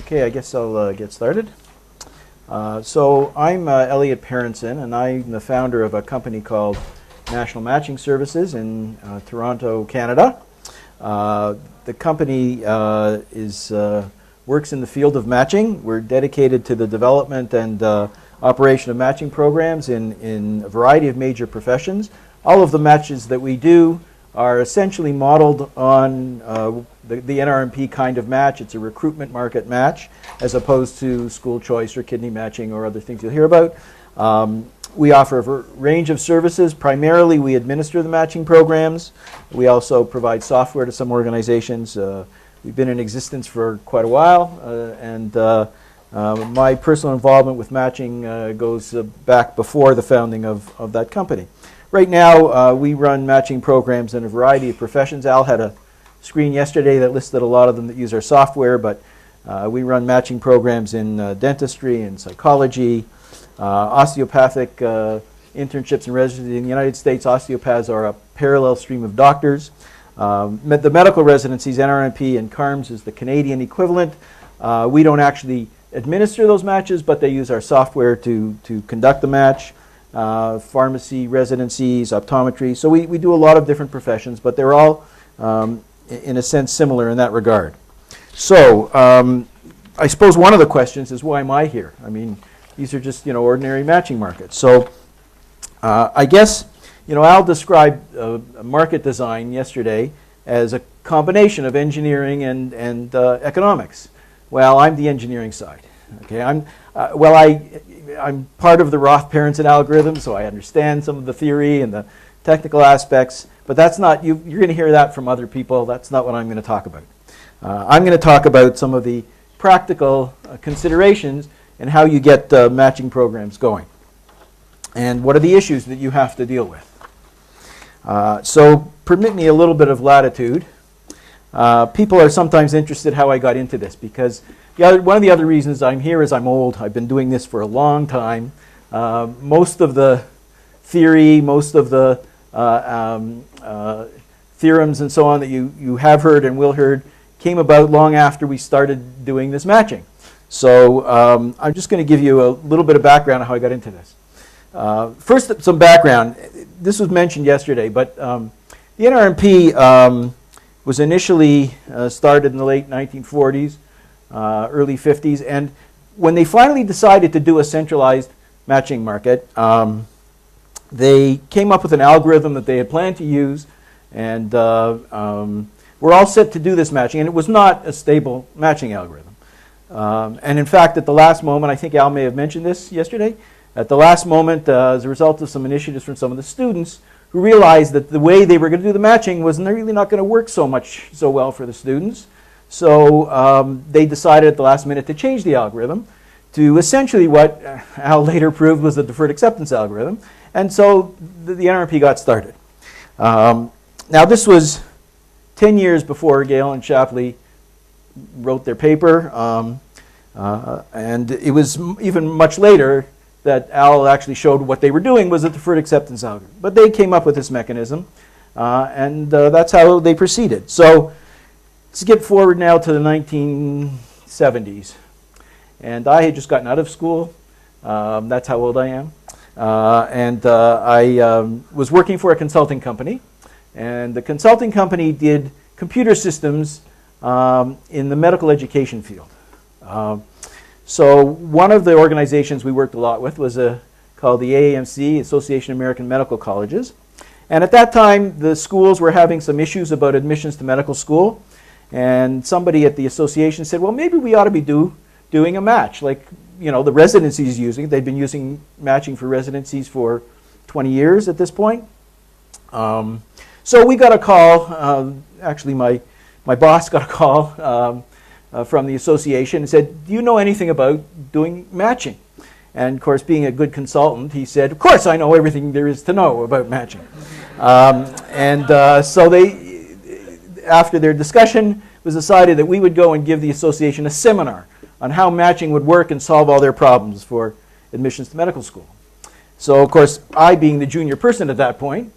Okay, I guess I'll get started. So I'm Elliott Peranson, and I'm the founder of a company called National Matching Services in Toronto, Canada. The company works in the field of matching. We're dedicated to the development and operation of matching programs in a variety of major professions. All of the matches that we do are essentially modeled on the NRP kind of match. It's a recruitment market match as opposed to school choice or kidney matching or other things you'll hear about. We offer a range of services. Primarily, we administer the matching programs. We also provide software to some organizations. We've been in existence for quite a while, and my personal involvement with matching goes back before the founding of that company. Right now, we run matching programs in a variety of professions. Al had a screen yesterday that listed a lot of them that use our software, but we run matching programs in dentistry and psychology, osteopathic internships and residency. In the United States, osteopaths are a parallel stream of doctors. The medical residencies, NRP and CARMS is the Canadian equivalent. We don't actually administer those matches, but they use our software to conduct the match. Pharmacy residencies, optometry. So we do a lot of different professions, but they're all, in a sense, similar in that regard. So I suppose one of the questions is, why am I here? I mean, these are just ordinary matching markets. So I guess Al described market design yesterday as a combination of engineering and economics. Well, I'm the engineering side. Okay, I'm part of the Roth-Peranson algorithm, so I understand some of the theory and the technical aspects, but that's not, you're going to hear that from other people. That's not what I'm going to talk about. I'm going to talk about some of the practical considerations and how you get matching programs going. And what are the issues that you have to deal with. So permit me a little bit of latitude. People are sometimes interested how I got into this, because one of the other reasons I'm here is I'm old. I've been doing this for a long time. Most of the theory, most of the theorems and so on that you have heard and will heard came about long after we started doing this matching. So I'm just going to give you a little bit of background on how I got into this. First, some background. This was mentioned yesterday, but the NRP was initially started in the late 1940s. Early 50s, and when they finally decided to do a centralized matching market, they came up with an algorithm that they had planned to use, and were all set to do this matching, and it was not a stable matching algorithm. And in fact, at the last moment, I think Al may have mentioned this yesterday, at the last moment, as a result of some initiatives from some of the students who realized that the way they were going to do the matching was really not going to work so well for the students. So they decided at the last minute to change the algorithm to essentially what Al later proved was the deferred acceptance algorithm. And so the NRP got started. Now this was 10 years before Gale and Shapley wrote their paper. And it was even much later that Al actually showed what they were doing was a deferred acceptance algorithm. But they came up with this mechanism, and that's how they proceeded. So skip forward now to the 1970s, and I had just gotten out of school. That's how old I am. I was working for a consulting company, and the consulting company did computer systems in the medical education field. So one of the organizations we worked a lot with was called the AAMC, Association of American Medical Colleges. And at that time, the schools were having some issues about admissions to medical school. And somebody at the association said, well, maybe we ought to be doing a match, like the residencies using. They'd been using matching for residencies for 20 years at this point. So we got a call. Actually, my boss got a call from the association and said, do you know anything about doing matching? And of course, being a good consultant, he said, of course I know everything there is to know about matching. So after their discussion, it was decided that we would go and give the association a seminar on how matching would work and solve all their problems for admissions to medical school. So, of course, I, being the junior person at that point,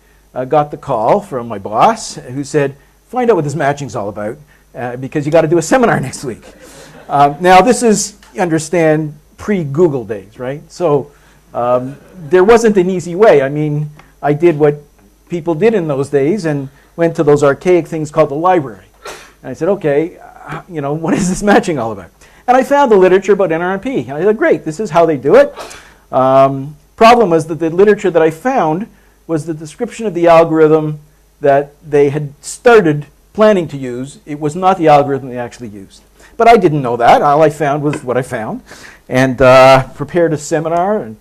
got the call from my boss who said, find out what this matching's all about, because you got to do a seminar next week. Now this is, you understand, pre-Google days, right? So there wasn't an easy way. I mean, I did what people did in those days and went to those archaic things called the library. And I said, okay, you know, what is this matching all about? And I found the literature about NRP. And I said, great, this is how they do it. Problem was that the literature that I found was the description of the algorithm that they had started planning to use. It was not the algorithm they actually used. But I didn't know that. All I found was what I found. And prepared a seminar and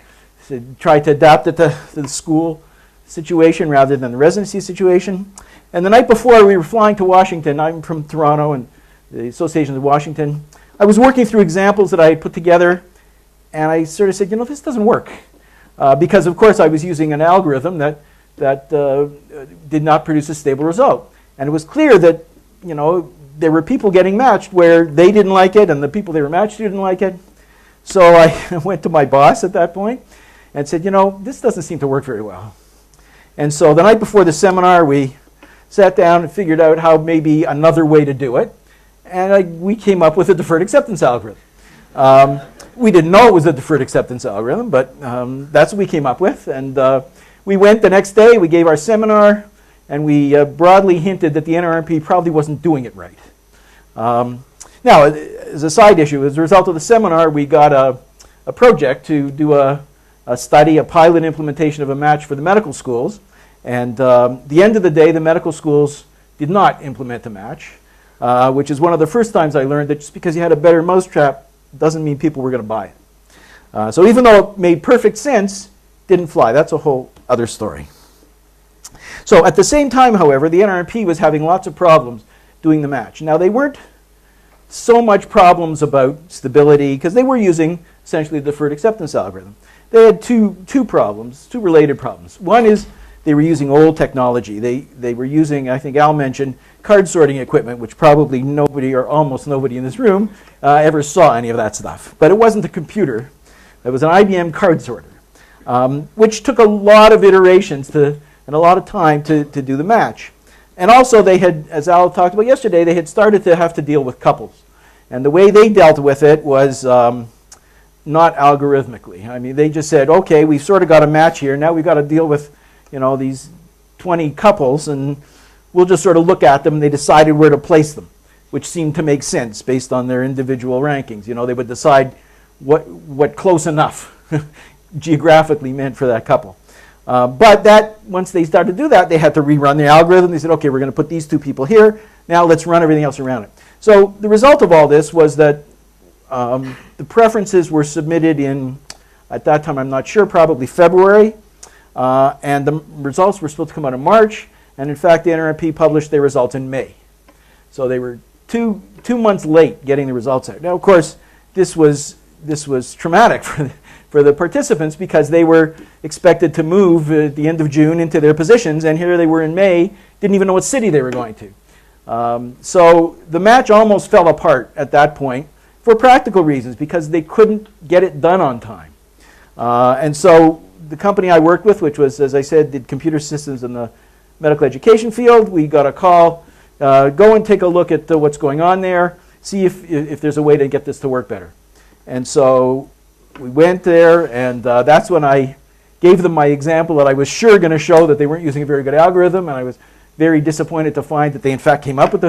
tried to adapt it to the school situation rather than the residency situation. And the night before we were flying to Washington, I'm from Toronto and the Association of Washington, I was working through examples that I had put together, and I sort of said, you know, this doesn't work. Because, of course, I was using an algorithm that did not produce a stable result. And it was clear that, you know, there were people getting matched where they didn't like it, and the people they were matched to didn't like it. So I went to my boss at that point and said, you know, this doesn't seem to work very well. And so the night before the seminar, we sat down and figured out how maybe another way to do it. And we came up with a deferred acceptance algorithm. We didn't know it was a deferred acceptance algorithm, but that's what we came up with. And we went the next day, we gave our seminar, and we broadly hinted that the NRP probably wasn't doing it right. Now, as a side issue, as a result of the seminar, we got a project to do a study, a pilot implementation of a match for the medical schools. And the end of the day, the medical schools did not implement the match, which is one of the first times I learned that just because you had a better mousetrap doesn't mean people were going to buy it. So even though it made perfect sense, it didn't fly. That's a whole other story. So at the same time, however, the NRP was having lots of problems doing the match. Now, they weren't so much problems about stability, because they were using essentially the deferred acceptance algorithm. They had two problems, two related problems. One is they were using old technology. They were using, I think Al mentioned, card sorting equipment, which probably nobody or almost nobody in this room ever saw any of that stuff. But it wasn't a computer. It was an IBM card sorter, which took a lot of iterations and a lot of time to do the match. And also they had, as Al talked about yesterday, they had started to have to deal with couples. And the way they dealt with it was not algorithmically. I mean, they just said, okay, we've sort of got a match here. Now we've got to deal with, you know, these 20 couples, and we'll just sort of look at them. And they decided where to place them, which seemed to make sense based on their individual rankings. You know, they would decide what close enough geographically meant for that couple. But that, once they started to do that, they had to rerun the algorithm. They said, okay, we're going to put these two people here. Now let's run everything else around it. So the result of all this was that the preferences were submitted in, at that time, I'm not sure, probably February. And the results were supposed to come out in March. And in fact, the NRP published their results in May. So they were two months late getting the results out. Now, of course, this was traumatic for the participants, because they were expected to move at the end of June into their positions, and here they were in May, didn't even know what city they were going to. So the match almost fell apart at that point for practical reasons, because they couldn't get it done on time. And so the company I worked with, which was, as I said, did computer systems in the medical education field, we got a call, go and take a look at what's going on there, see if there's a way to get this to work better. And so we went there, and that's when I gave them my example that I was sure going to show that they weren't using a very good algorithm, and I was very disappointed to find that they in fact came up with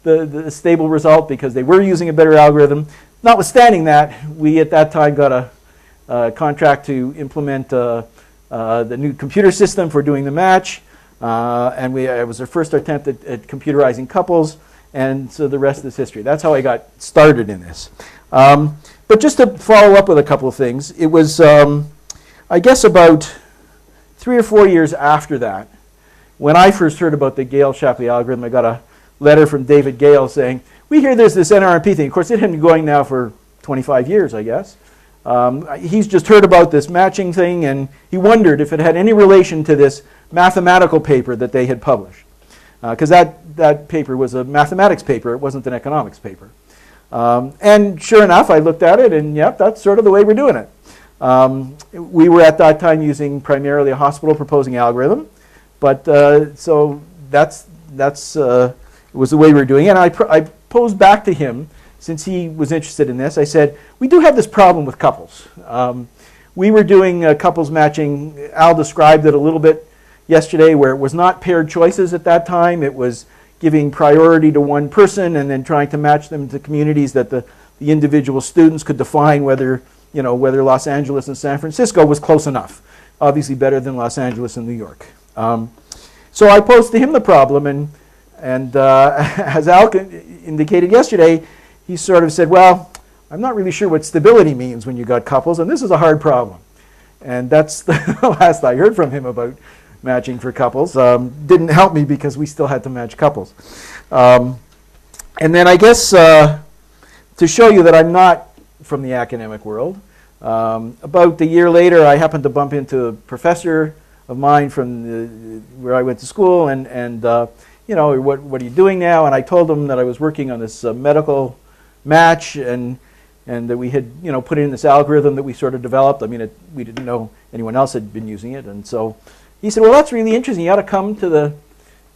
the stable result because they were using a better algorithm. Notwithstanding that, we at that time got a contract to implement the new computer system for doing the match, and it was our first attempt at computerizing couples, and so the rest is history. That's how I got started in this. But just to follow up with a couple of things, it was, I guess, about 3 or 4 years after that, when I first heard about the Gale-Shapley algorithm. I got a letter from David Gale saying, we hear there's this NRP thing. Of course, it had been going now for 25 years, I guess. He's just heard about this matching thing, and he wondered if it had any relation to this mathematical paper that they had published. Because that paper was a mathematics paper. It wasn't an economics paper. And sure enough, I looked at it, and yep, that's sort of the way we're doing it. We were at that time using primarily a hospital proposing algorithm, but so that's it was the way we were doing it. And I posed back to him since he was interested in this, I said, we do have this problem with couples. We were doing couples matching. Al described it a little bit yesterday, where it was not paired choices at that time. It was giving priority to one person and then trying to match them to communities that the individual students could define whether Los Angeles and San Francisco was close enough. Obviously better than Los Angeles and New York. So I posed to him the problem, and as Al indicated yesterday, he sort of said, well, I'm not really sure what stability means when you got couples, and this is a hard problem. And that's the last I heard from him about matching for couples. Didn't help me because we still had to match couples. And then I guess to show you that I'm not from the academic world, about a year later I happened to bump into a professor of mine from where I went to school, and you know, what are you doing now? And I told him that I was working on this medical match, and that we had, you know, put in this algorithm that we sort of developed. I mean, we didn't know anyone else had been using it, and so he said, well, that's really interesting. You ought to come to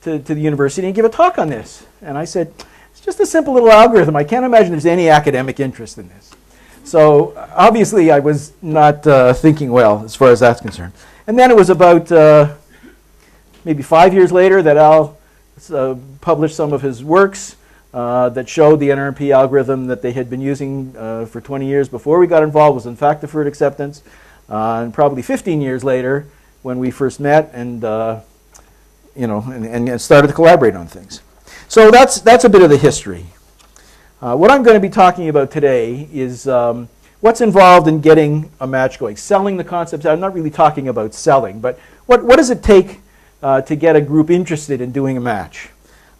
the university and give a talk on this. And I said, it's just a simple little algorithm. I can't imagine there's any academic interest in this. So obviously I was not thinking well as far as that's concerned. And then it was about maybe 5 years later that Al published some of his works that showed the NRP algorithm that they had been using for 20 years before we got involved was in fact deferred acceptance. And probably 15 years later, when we first met and you know, and started to collaborate on things. So that's a bit of the history. What I'm going to be talking about today is what's involved in getting a match going. Selling the concepts. I'm not really talking about selling, but what does it take to get a group interested in doing a match?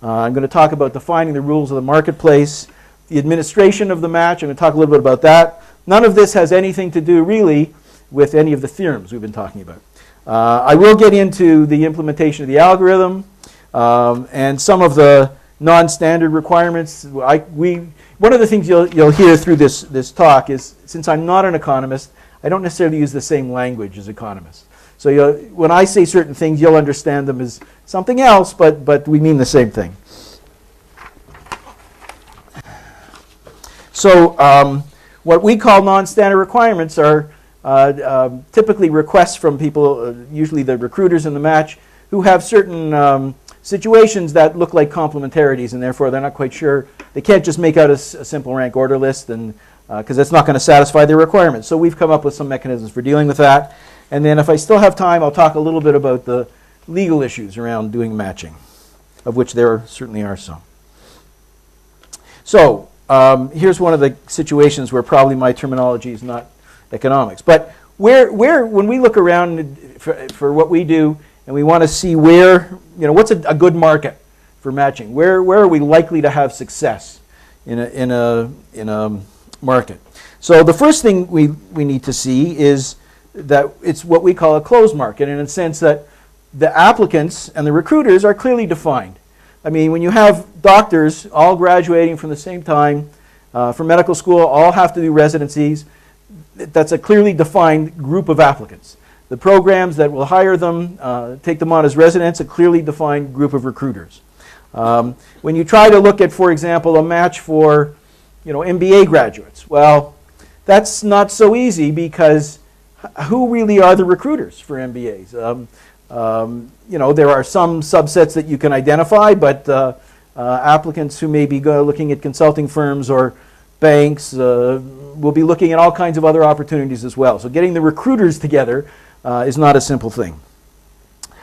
I'm going to talk about defining the rules of the marketplace, the administration of the match. I'm going to talk a little bit about that. None of this has anything to do really with any of the theorems we've been talking about. I will get into the implementation of the algorithm and some of the non-standard requirements. One of the things you'll hear through this talk is, since I'm not an economist, I don't necessarily use the same language as economists. So when I say certain things, you'll understand them as something else, but we mean the same thing. So what we call non-standard requirements are typically requests from people, usually the recruiters in the match, who have certain situations that look like complementarities, and therefore they're not quite sure. They can't just make out a simple rank order list, and because that's not going to satisfy their requirements. So we've come up with some mechanisms for dealing with that. And then if I still have time, I'll talk a little bit about the legal issues around doing matching, of which there certainly are some. So here's one of the situations where probably my terminology is not economics. But when we look around for what we do, and we want to see where, you know, what's a good market for matching? Where are we likely to have success in a market? So the first thing we need to see is that it's what we call a closed market, in a sense that the applicants and the recruiters are clearly defined. I mean, when you have doctors all graduating from the same time from medical school, all have to do residencies, that's a clearly defined group of applicants. The programs that will hire them, take them on as residents, a clearly defined group of recruiters. When you try to look at, for example, a match for, you know, MBA graduates, well, that's not so easy, because who really are the recruiters for MBAs? You know, there are some subsets that you can identify, but applicants who may be looking at consulting firms or banks will be looking at all kinds of other opportunities as well. So getting the recruiters together is not a simple thing.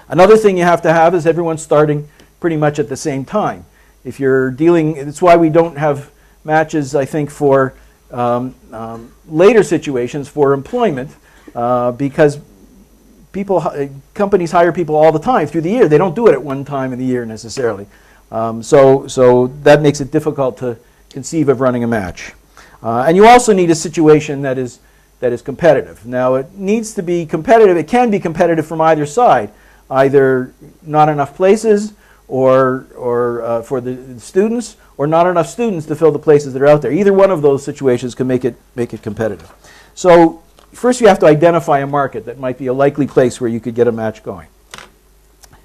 Another thing you have to have is everyone starting pretty much at the same time. If you're dealing, it's why we don't have matches, I think, for later situations for employment, because companies hire people all the time through the year. They don't do it at one time in the year necessarily. So that makes it difficult to conceive of running a match. And you also need a situation that is competitive. Now, it needs to be competitive. It can be competitive from either side, either not enough places or for the students, or not enough students to fill the places that are out there. Either one of those situations can make it competitive. So first you have to identify a market that might be a likely place where you could get a match going.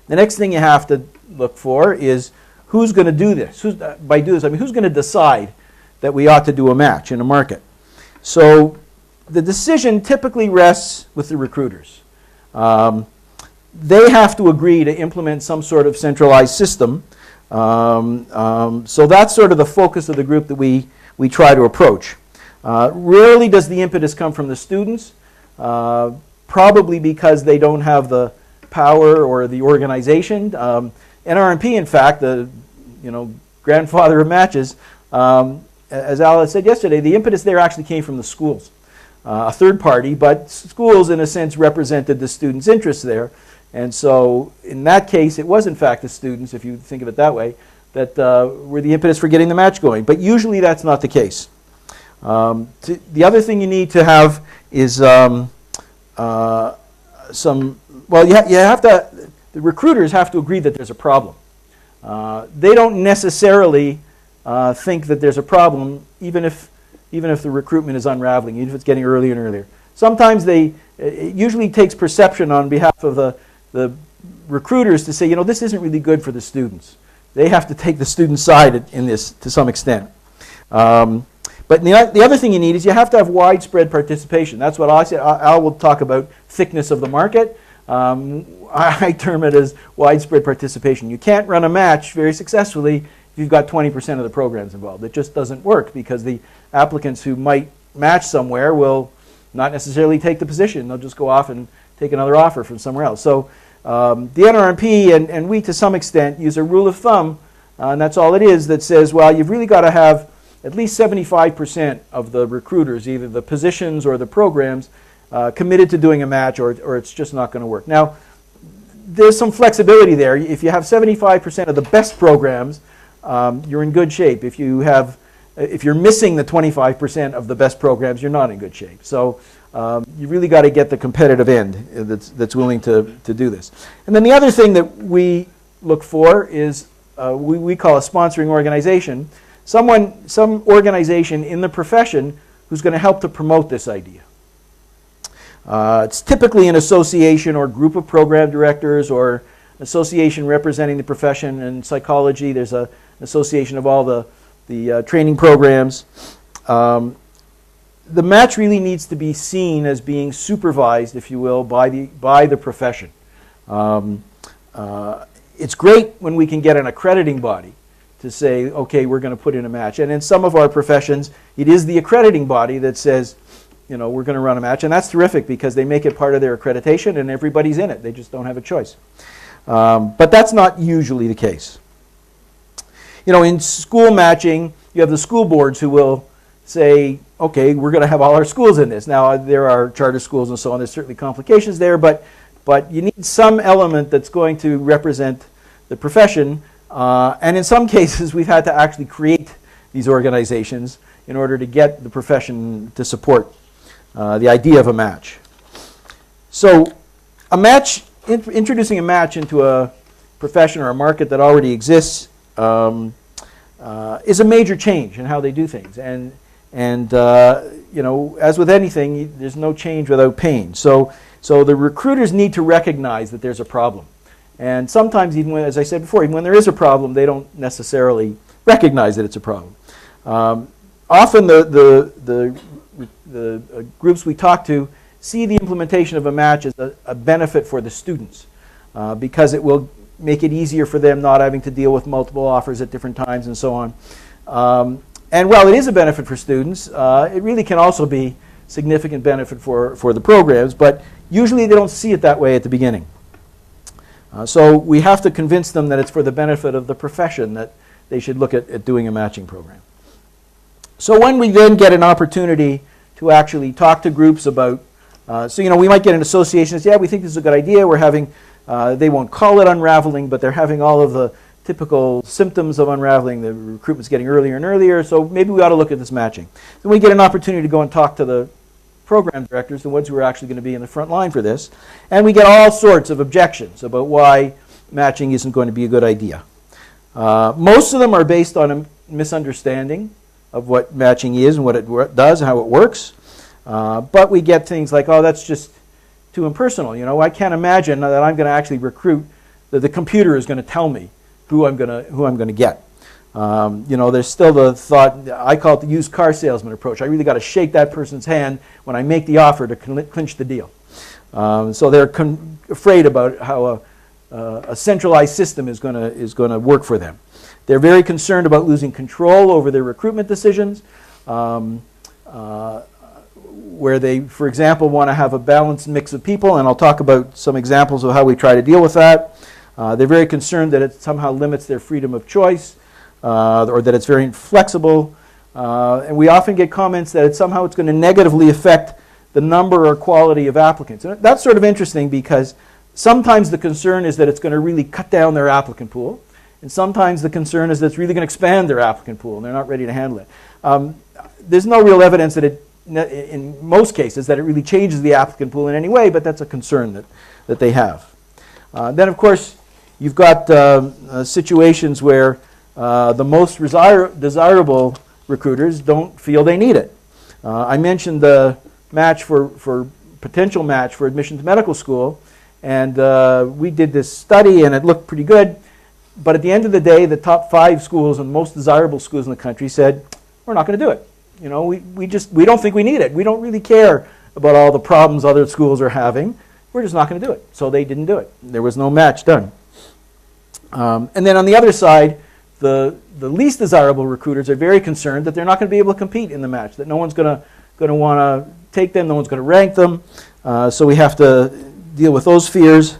The next thing you have to look for is who's going to do this. By do this, I mean who's going to decide that we ought to do a match in a market. So the decision typically rests with the recruiters. They have to agree to implement some sort of centralized system. So that's sort of the focus of the group that we try to approach. Rarely does the impetus come from the students, probably because they don't have the power or the organization. NRP, in fact, the grandfather of matches, as Alice said yesterday, the impetus there actually came from the schools. A third party, but schools in a sense represented the students' interests there. And so in that case, it was in fact the students, if you think of it that way, that were the impetus for getting the match going. But usually that's not the case. The other thing you need to have is you have to, the recruiters have to agree that there's a problem. They don't necessarily think that there's a problem, even if the recruitment is unraveling, even if it's getting earlier and earlier. Sometimes it usually takes perception on behalf of the recruiters to say, this isn't really good for the students. They have to take the student side in this to some extent. But the other thing you need is you have to have widespread participation. That's what I say. Al will talk about thickness of the market. I term it as widespread participation. You can't run a match very successfully if you've got 20% of the programs involved. It just doesn't work because the applicants who might match somewhere will not necessarily take the position. They'll just go off and take another offer from somewhere else. So the NRP and we to some extent use a rule of thumb, and that's all it is, that says, well, you've really got to have at least 75% of the recruiters, either the positions or the programs, committed to doing a match, or it's just not going to work. Now, there's some flexibility there. If you have 75% of the best programs, you're in good shape. If you're missing the 25% of the best programs, you're not in good shape. So you really got to get the competitive end that's willing to do this. And then the other thing that we look for is we call a sponsoring organization. Some organization in the profession who's going to help to promote this idea. It's typically an association or group of program directors or association representing the profession. In psychology, there's an association of all the training programs. The match really needs to be seen as being supervised, if you will, by the profession. It's great when we can get an accrediting body to say, okay, we're going to put in a match. And in some of our professions, it is the accrediting body that says, we're going to run a match. And that's terrific because they make it part of their accreditation and everybody's in it. They just don't have a choice. But that's not usually the case. In school matching, you have the school boards who will say, okay, we're going to have all our schools in this. Now, there are charter schools and so on. There's certainly complications there, but you need some element that's going to represent the profession. And in some cases, we've had to actually create these organizations in order to get the profession to support the idea of a match. So a match, introducing a match into a profession or a market that already exists is a major change in how they do things. And as with anything, there's no change without pain. So the recruiters need to recognize that there's a problem. And sometimes, even when, as I said before, even when there is a problem, they don't necessarily recognize that it's a problem. Often the groups we talk to see the implementation of a match as a benefit for the students because it will make it easier for them not having to deal with multiple offers at different times and so on. And while it is a benefit for students, it really can also be significant benefit for the programs, but usually they don't see it that way at the beginning. So we have to convince them that it's for the benefit of the profession that they should look at doing a matching program. So when we then get an opportunity to actually talk to groups about, we might get an association that says, yeah, we think this is a good idea. We're having, they won't call it unraveling, but they're having all of the typical symptoms of unraveling. The recruitment's getting earlier and earlier, so maybe we ought to look at this matching. Then we get an opportunity to go and talk to the program directors, the ones who are actually going to be in the front line for this, and we get all sorts of objections about why matching isn't going to be a good idea. Most of them are based on a misunderstanding of what matching is and what it does and how it works. But we get things like, oh, that's just too impersonal. I can't imagine that I'm going to actually recruit, that the computer is going to tell me who I'm going to get. There's still the thought, I call it the used car salesman approach. I really got to shake that person's hand when I make the offer to clinch the deal. So they're afraid about how a centralized system is going to work for them. They're very concerned about losing control over their recruitment decisions, where they, for example, want to have a balanced mix of people, and I'll talk about some examples of how we try to deal with that. They're very concerned that it somehow limits their freedom of choice, or that it's very inflexible. And we often get comments that somehow it's going to negatively affect the number or quality of applicants. And that's sort of interesting because sometimes the concern is that it's going to really cut down their applicant pool, and sometimes the concern is that it's really going to expand their applicant pool and they're not ready to handle it. There's no real evidence that in most cases that it really changes the applicant pool in any way, but that's a concern that they have. Then of course you've got situations where the most desirable recruiters don't feel they need it. I mentioned the match for potential match for admission to medical school, and we did this study and it looked pretty good, but at the end of the day the top 5 schools and most desirable schools in the country said, we're not going to do it. We don't think we need it. We don't really care about all the problems other schools are having. We're just not going to do it. So they didn't do it. There was no match done. And then on the other side, the least desirable recruiters are very concerned that they're not going to be able to compete in the match, that no one's going to want to take them, no one's going to rank them. So we have to deal with those fears.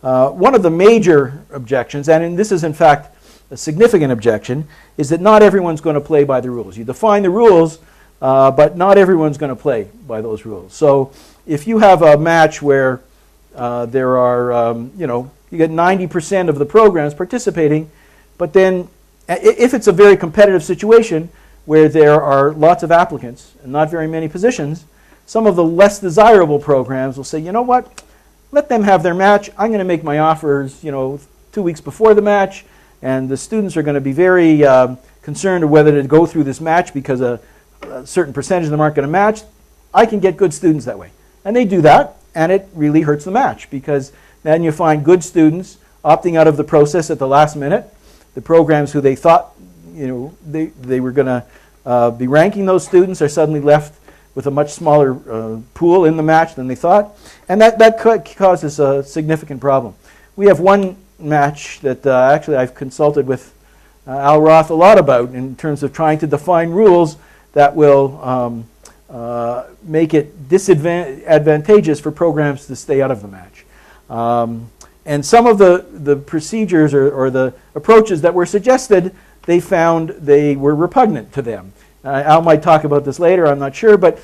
One of the major objections, and this is in fact a significant objection, is that not everyone's going to play by the rules. You define the rules, but not everyone's going to play by those rules. So if you have a match where there are, you get 90% of the programs participating, but then if it's a very competitive situation where there are lots of applicants and not very many positions, some of the less desirable programs will say, you know what, let them have their match. I'm going to make my offers, 2 weeks before the match, and the students are going to be very concerned of whether to go through this match because a certain percentage of them aren't going to match. I can get good students that way. And they do that, and it really hurts the match because then you find good students opting out of the process at the last minute. The programs who they thought they were going to be ranking those students are suddenly left with a much smaller pool in the match than they thought. And that causes a significant problem. We have one match that actually I've consulted with Al Roth a lot about in terms of trying to define rules that will make it disadvantageous for programs to stay out of the match. And some of the procedures or the approaches that were suggested, they found they were repugnant to them. Al might talk about this later, I'm not sure, but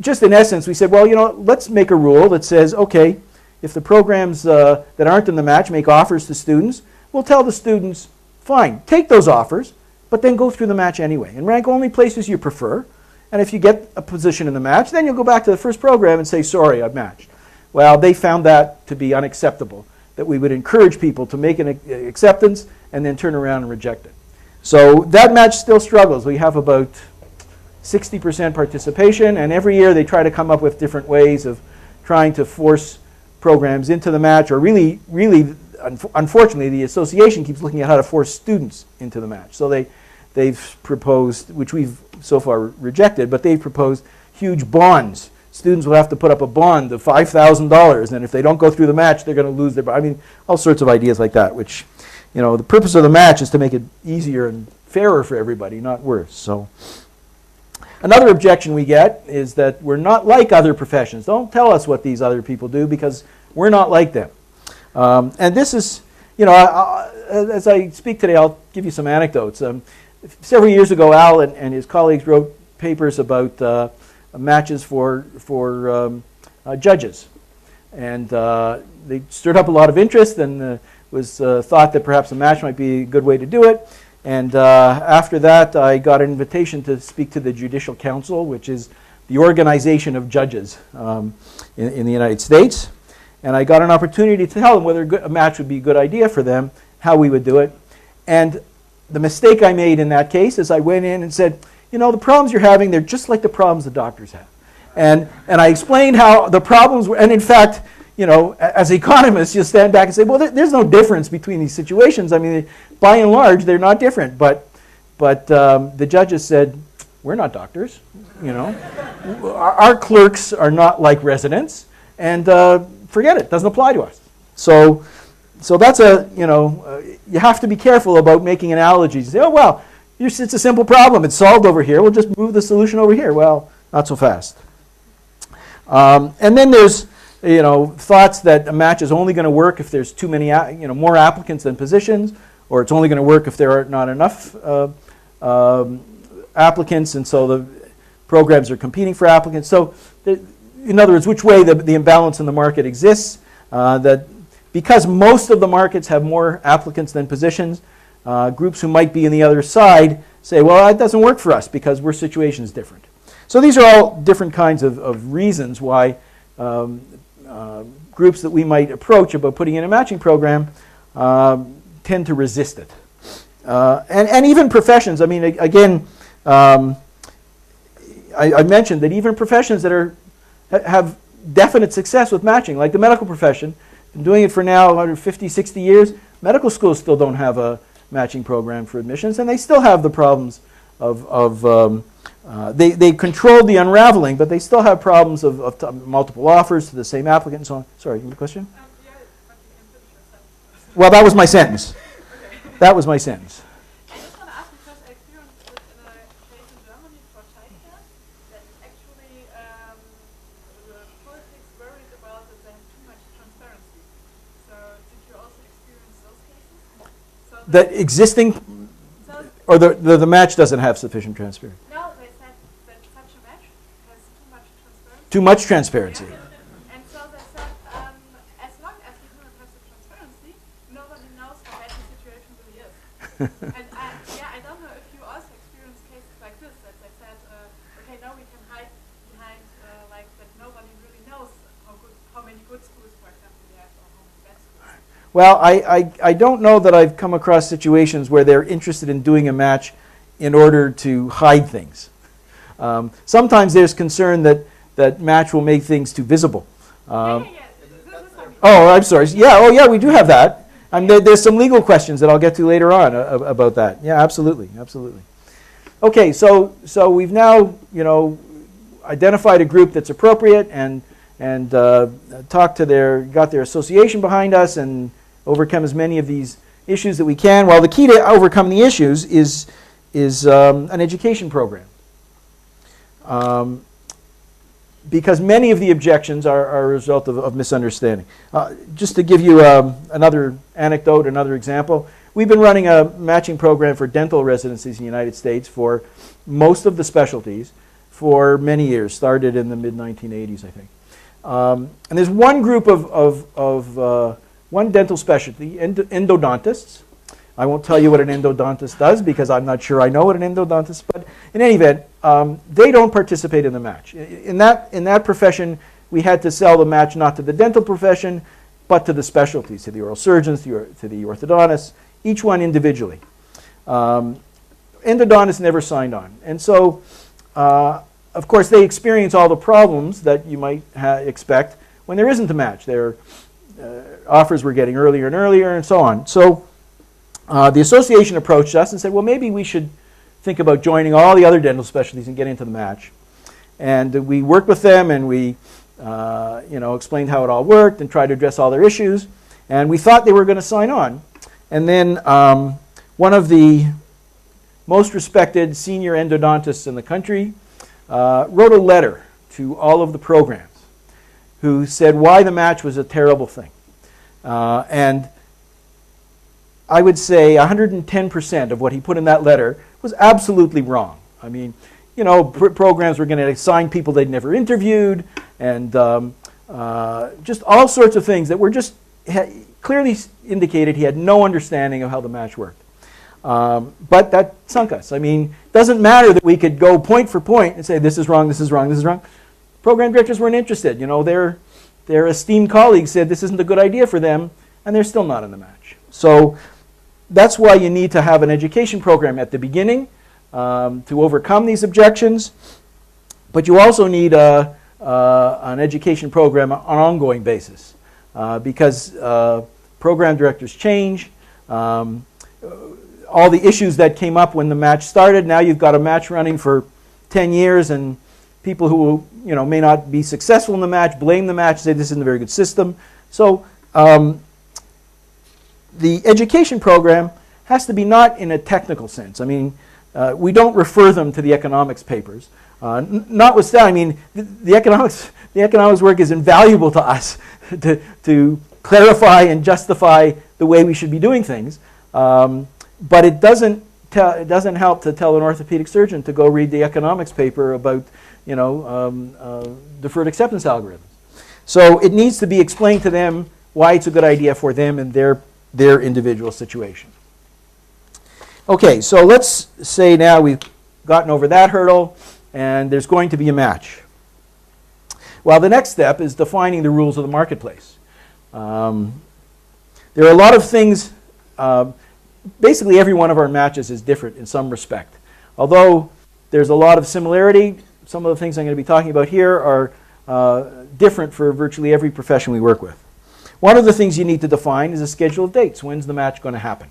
just in essence we said, well, let's make a rule that says, okay, if the programs that aren't in the match make offers to students, we'll tell the students, fine, take those offers, but then go through the match anyway and rank only places you prefer. And if you get a position in the match, then you'll go back to the first program and say, sorry, I've matched. Well, they found that to be unacceptable, that we would encourage people to make an acceptance and then turn around and reject it. So that match still struggles. We have about 60% participation, and every year they try to come up with different ways of trying to force programs into the match, or really, unfortunately, the association keeps looking at how to force students into the match. So they've proposed, which we've so far rejected, but they've proposed huge bonds. Students will have to put up a bond of $5,000, and if they don't go through the match, they're going to lose their bond. I mean, all sorts of ideas like that, which, the purpose of the match is to make it easier and fairer for everybody, not worse. So another objection we get is that we're not like other professions. Don't tell us what these other people do because we're not like them. And this is, as I speak today, I'll give you some anecdotes. Several years ago, Al and his colleagues wrote papers about matches for judges. And they stirred up a lot of interest, and was thought that perhaps a match might be a good way to do it. And after that, I got an invitation to speak to the Judicial Council, which is the organization of judges in the United States. And I got an opportunity to tell them whether a match would be a good idea for them, how we would do it. And the mistake I made in that case is I went in and said, the problems you're having, they're just like the problems the doctors have. And I explained how the problems were, and in fact, as economists, you stand back and say, well, there's no difference between these situations. I mean, by and large, they're not different. But but the judges said, we're not doctors, you know. Our clerks are not like residents, and forget it, doesn't apply to us. So that's you have to be careful about making analogies. You say, oh, well, it's a simple problem. It's solved over here. We'll just move the solution over here. Well, not so fast. And then there's, thoughts that a match is only going to work if there's too many, more applicants than positions, or it's only going to work if there are not enough applicants, and so the programs are competing for applicants. So, in other words, which way the imbalance in the market exists, that because most of the markets have more applicants than positions, groups who might be in the other side say, well, that doesn't work for us because our situation is different. So these are all different kinds of reasons why groups that we might approach about putting in a matching program tend to resist it. And even professions, I mean, again, I mentioned that even professions that have definite success with matching, like the medical profession, been doing it for now 50, 60 years, medical schools still don't have a matching program for admissions, and they still have the problems of they controlled the unraveling, but they still have problems of multiple offers to the same applicant and so on. Sorry, you have a question? Well, that was my sentence. That was my sentence. I just want to ask, because I experienced it in a case in Germany for childcare, that actually the politics worried about that they have too much transparency. So did you also experience those cases? So that existing, or the match doesn't have sufficient transparency? No, they said that such a match has too much transparency. Too much transparency. Yeah. And so they said, as long as we do not have the transparency, nobody knows how bad the situation really is. And I don't know if you also experience cases like this, that they said, okay, now we can hide behind like that nobody really knows how many good schools, for example, we have, or how many bad schools. Well, I don't know that I've come across situations where they're interested in doing a match in order to hide things. Sometimes there's concern that match will make things too visible. Yeah. Oh, I'm sorry. Yeah, we do have that. There's some legal questions that I'll get to later on about that. Yeah, absolutely. Okay, so we've now, identified a group that's appropriate and got their association behind us and overcome as many of these issues that we can. Well, the key to overcoming the issues is an education program. Because many of the objections are a result of misunderstanding. Just to give you another anecdote, another example, we've been running a matching program for dental residencies in the United States for most of the specialties for many years, started in the mid-1980s, I think. And there's one group of one dental specialty, endodontists. I won't tell you what an endodontist does because I'm not sure I know what an endodontist, but in any event, they don't participate in the match. In that profession, we had to sell the match not to the dental profession, but to the specialties, to the oral surgeons, to the orthodontists, each one individually. Endodontists never signed on. And so, of course, they experience all the problems that you might expect when there isn't a match. Their offers were getting earlier and earlier and so on. So the association approached us and said, well, maybe we should think about joining all the other dental specialties and getting into the match. And we worked with them and we explained how it all worked and tried to address all their issues. And we thought they were going to sign on. And then one of the most respected senior endodontists in the country wrote a letter to all of the programs who said why the match was a terrible thing. And I would say 110% of what he put in that letter was absolutely wrong. I mean, programs were going to assign people they'd never interviewed, and just all sorts of things that were just clearly indicated he had no understanding of how the match worked. But that sunk us. I mean, it doesn't matter that we could go point for point and say this is wrong, this is wrong, this is wrong. Program directors weren't interested. Their esteemed colleagues said this isn't a good idea for them, and they're still not in the match. So that's why you need to have an education program at the beginning to overcome these objections. But you also need an education program on an ongoing basis because program directors change. all the issues that came up when the match started. Now you've got a match running for 10 years, and people who may not be successful in the match blame the match, say this isn't a very good system. So the education program has to be not in a technical sense. I mean, we don't refer them to the economics papers. Notwithstanding, I mean, the economics work is invaluable to us to clarify and justify the way we should be doing things. But it doesn't help to tell an orthopedic surgeon to go read the economics paper about deferred acceptance algorithms. So it needs to be explained to them why it's a good idea for them and their individual situation. Okay, so let's say now we've gotten over that hurdle and there's going to be a match. Well, the next step is defining the rules of the marketplace. There are a lot of things. Basically, every one of our matches is different in some respect. Although there's a lot of similarity, some of the things I'm going to be talking about here are different for virtually every profession we work with. One of the things you need to define is a schedule of dates. When's the match going to happen?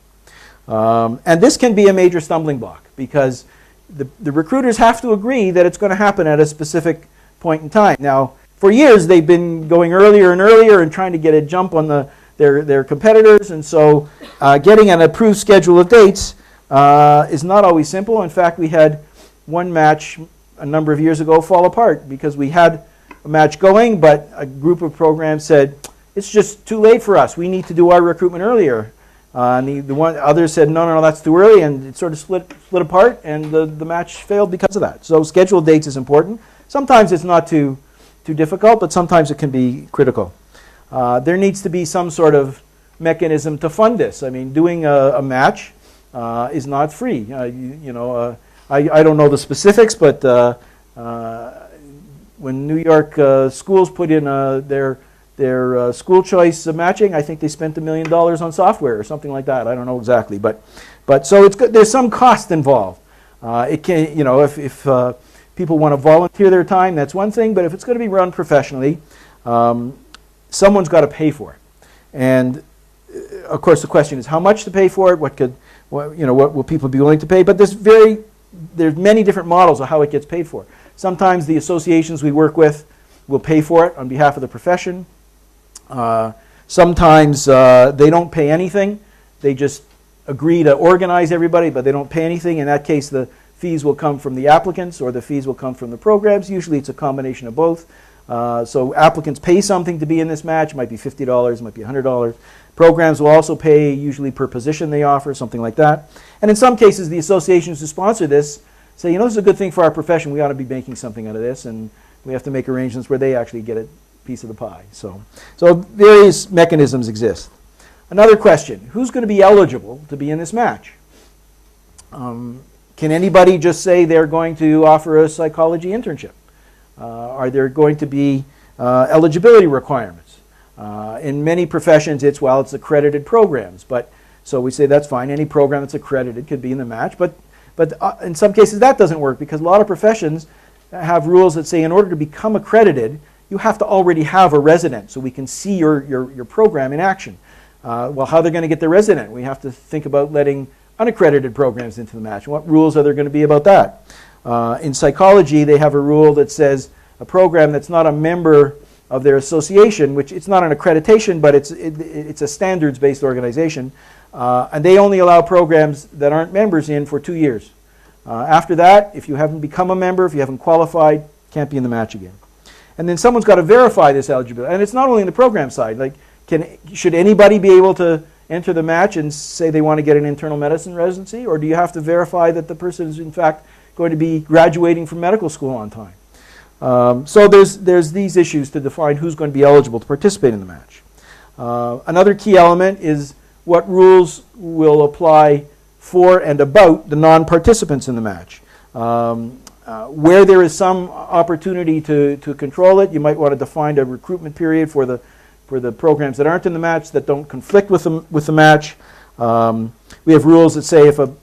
And this can be a major stumbling block because the recruiters have to agree that it's going to happen at a specific point in time. Now, for years, they've been going earlier and earlier and trying to get a jump on their competitors, and so getting an approved schedule of dates is not always simple. In fact, we had one match a number of years ago fall apart because we had a match going, but a group of programs said, it's just too late for us. We need to do our recruitment earlier. And others said, no, that's too early, and it sort of split apart, and the match failed because of that. So schedule of dates is important. Sometimes it's not too difficult, but sometimes it can be critical. There needs to be some sort of mechanism to fund this. I mean, doing a match is not free. I don't know the specifics, but when New York schools put in their school choice matching, I think they spent $1 million on software or something like that. I don't know exactly, but so it's good. There's some cost involved. It can, if people want to volunteer their time, that's one thing. But if it's going to be run professionally, someone's got to pay for it. And of course, the question is how much to pay for it. What will people be willing to pay? But there's many different models of how it gets paid for. Sometimes the associations we work with will pay for it on behalf of the profession. Sometimes they don't pay anything. They just agree to organize everybody, but they don't pay anything. In that case, the fees will come from the applicants or the fees will come from the programs. Usually it's a combination of both. So applicants pay something to be in this match. It might be $50, it might be $100. Programs will also pay usually per position they offer, something like that. And in some cases, the associations who sponsor this say, this is a good thing for our profession. We ought to be making something out of this, and we have to make arrangements where they actually get a piece of the pie. So various mechanisms exist. Another question, who's going to be eligible to be in this match? Can anybody just say they're going to offer a psychology internship? Are there going to be eligibility requirements? In many professions, it's accredited programs. So we say that's fine. Any program that's accredited could be in the match. But in some cases, that doesn't work because a lot of professions have rules that say in order to become accredited, you have to already have a resident so we can see your program in action. Well, how they're going to get the resident? We have to think about letting unaccredited programs into the match. What rules are there going to be about that? In psychology, they have a rule that says a program that's not a member of their association, which it's not an accreditation, but it's a standards-based organization, and they only allow programs that aren't members in for 2 years. After that, if you haven't become a member, if you haven't qualified, can't be in the match again. And then someone's got to verify this eligibility. And it's not only in the program side. Like, should anybody be able to enter the match and say they want to get an internal medicine residency? Or do you have to verify that the person is in fact going to be graduating from medical school on time? So there's these issues to define who's going to be eligible to participate in the match. Another key element is what rules will apply for and about the non-participants in the match. Where there is some opportunity to control it, you might want to define a recruitment period for the programs that aren't in the match that don't conflict with the match. We have rules that say if an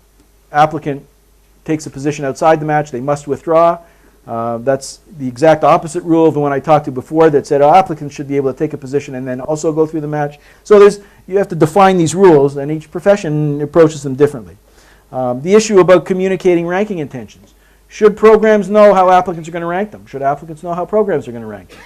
applicant takes a position outside the match, they must withdraw. That's the exact opposite rule of the one I talked to before that said applicants should be able to take a position and then also go through the match. So you have to define these rules, and each profession approaches them differently. The issue about communicating ranking intentions. Should programs know how applicants are going to rank them? Should applicants know how programs are going to rank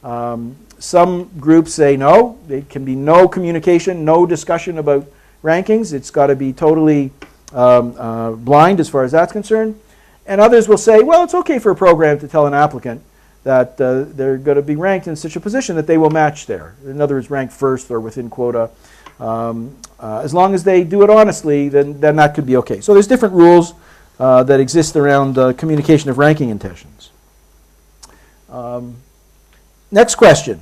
them? Some groups say no. There can be no communication, no discussion about rankings. It's got to be totally blind as far as that's concerned. And others will say, well, it's okay for a program to tell an applicant that they're going to be ranked in such a position that they will match there. In other words, ranked first or within quota. As long as they do it honestly, then that could be okay. So there's different rules that exist around communication of ranking intentions. Next question.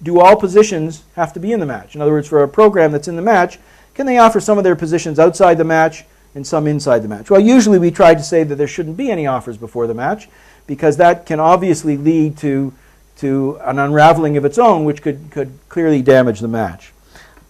Do all positions have to be in the match? In other words, for a program that's in the match, can they offer some of their positions outside the match and some inside the match? Well, usually we try to say that there shouldn't be any offers before the match, because that can obviously lead to an unraveling of its own, which could clearly damage the match.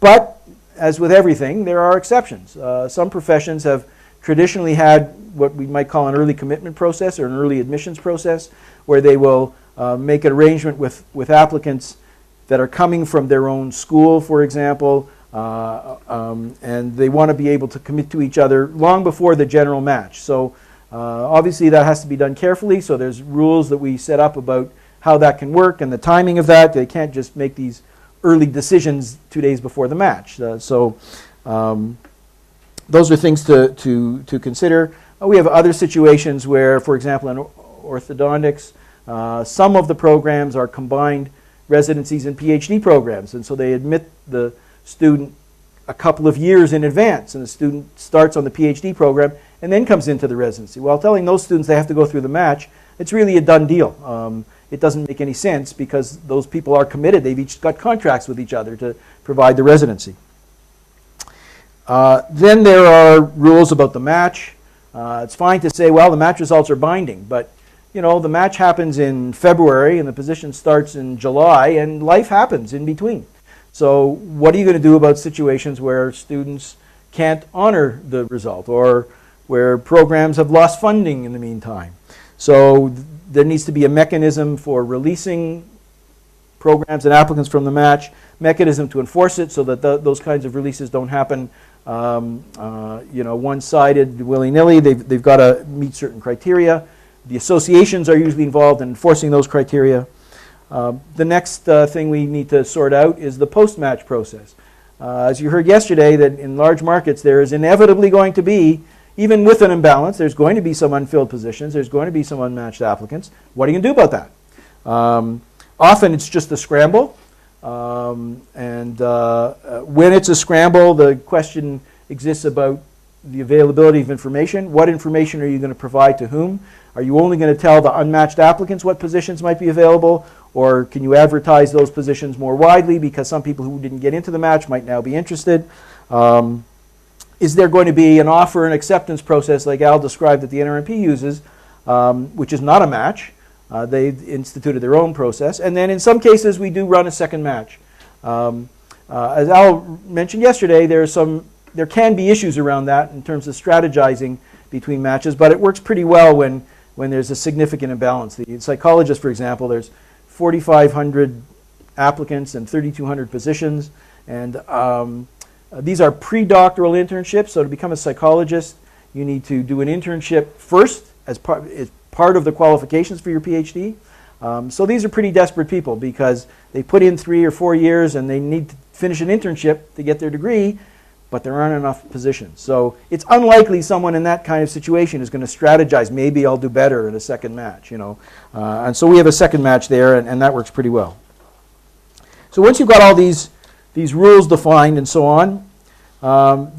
But as with everything, there are exceptions. Some professions have traditionally had what we might call an early commitment process or an early admissions process, where they will make an arrangement with applicants that are coming from their own school, for example, and they want to be able to commit to each other long before the general match. So obviously that has to be done carefully, so there's rules that we set up about how that can work and the timing of that. They can't just make these early decisions 2 days before the match. Those are things to consider. We have other situations where, for example, in orthodontics, some of the programs are combined residencies and PhD programs, and so they admit the student a couple of years in advance, and the student starts on the PhD program and then comes into the residency. While telling those students they have to go through the match, it's really a done deal. It doesn't make any sense because those people are committed. They've each got contracts with each other to provide the residency. Then there are rules about the match. It's fine to say, well, the match results are binding, but you know, the match happens in February and the position starts in July, and life happens in between. So what are you going to do about situations where students can't honor the result, or where programs have lost funding in the meantime? So there needs to be a mechanism for releasing programs and applicants from the match, mechanism to enforce it so that those kinds of releases don't happen you know, one-sided, willy-nilly. They've got to meet certain criteria. The associations are usually involved in enforcing those criteria. The next thing we need to sort out is the post-match process. As you heard yesterday, that in large markets there is inevitably going to be, even with an imbalance, there's going to be some unfilled positions, there's going to be some unmatched applicants. What are you going to do about that? Often it's just a scramble, and when it's a scramble, the question exists about the availability of information. What information are you going to provide to whom? Are you only going to tell the unmatched applicants what positions might be available, or can you advertise those positions more widely because some people who didn't get into the match might now be interested? Is there going to be an offer and acceptance process like Al described that the NRP uses, which is not a match? They've instituted their own process. And then in some cases we do run a second match. As Al mentioned yesterday, there can be issues around that in terms of strategizing between matches, but it works pretty well when there's a significant imbalance. The psychologist, for example, there's 4,500 applicants and 3,200 positions, and these are pre-doctoral internships. So to become a psychologist, you need to do an internship first as part of the qualifications for your PhD. So these are pretty desperate people because they put in 3 or 4 years and they need to finish an internship to get their degree, but there aren't enough positions. So it's unlikely someone in that kind of situation is going to strategize, maybe I'll do better in a second match, you know. And so we have a second match there, and that works pretty well. So once you've got all these rules defined and so on,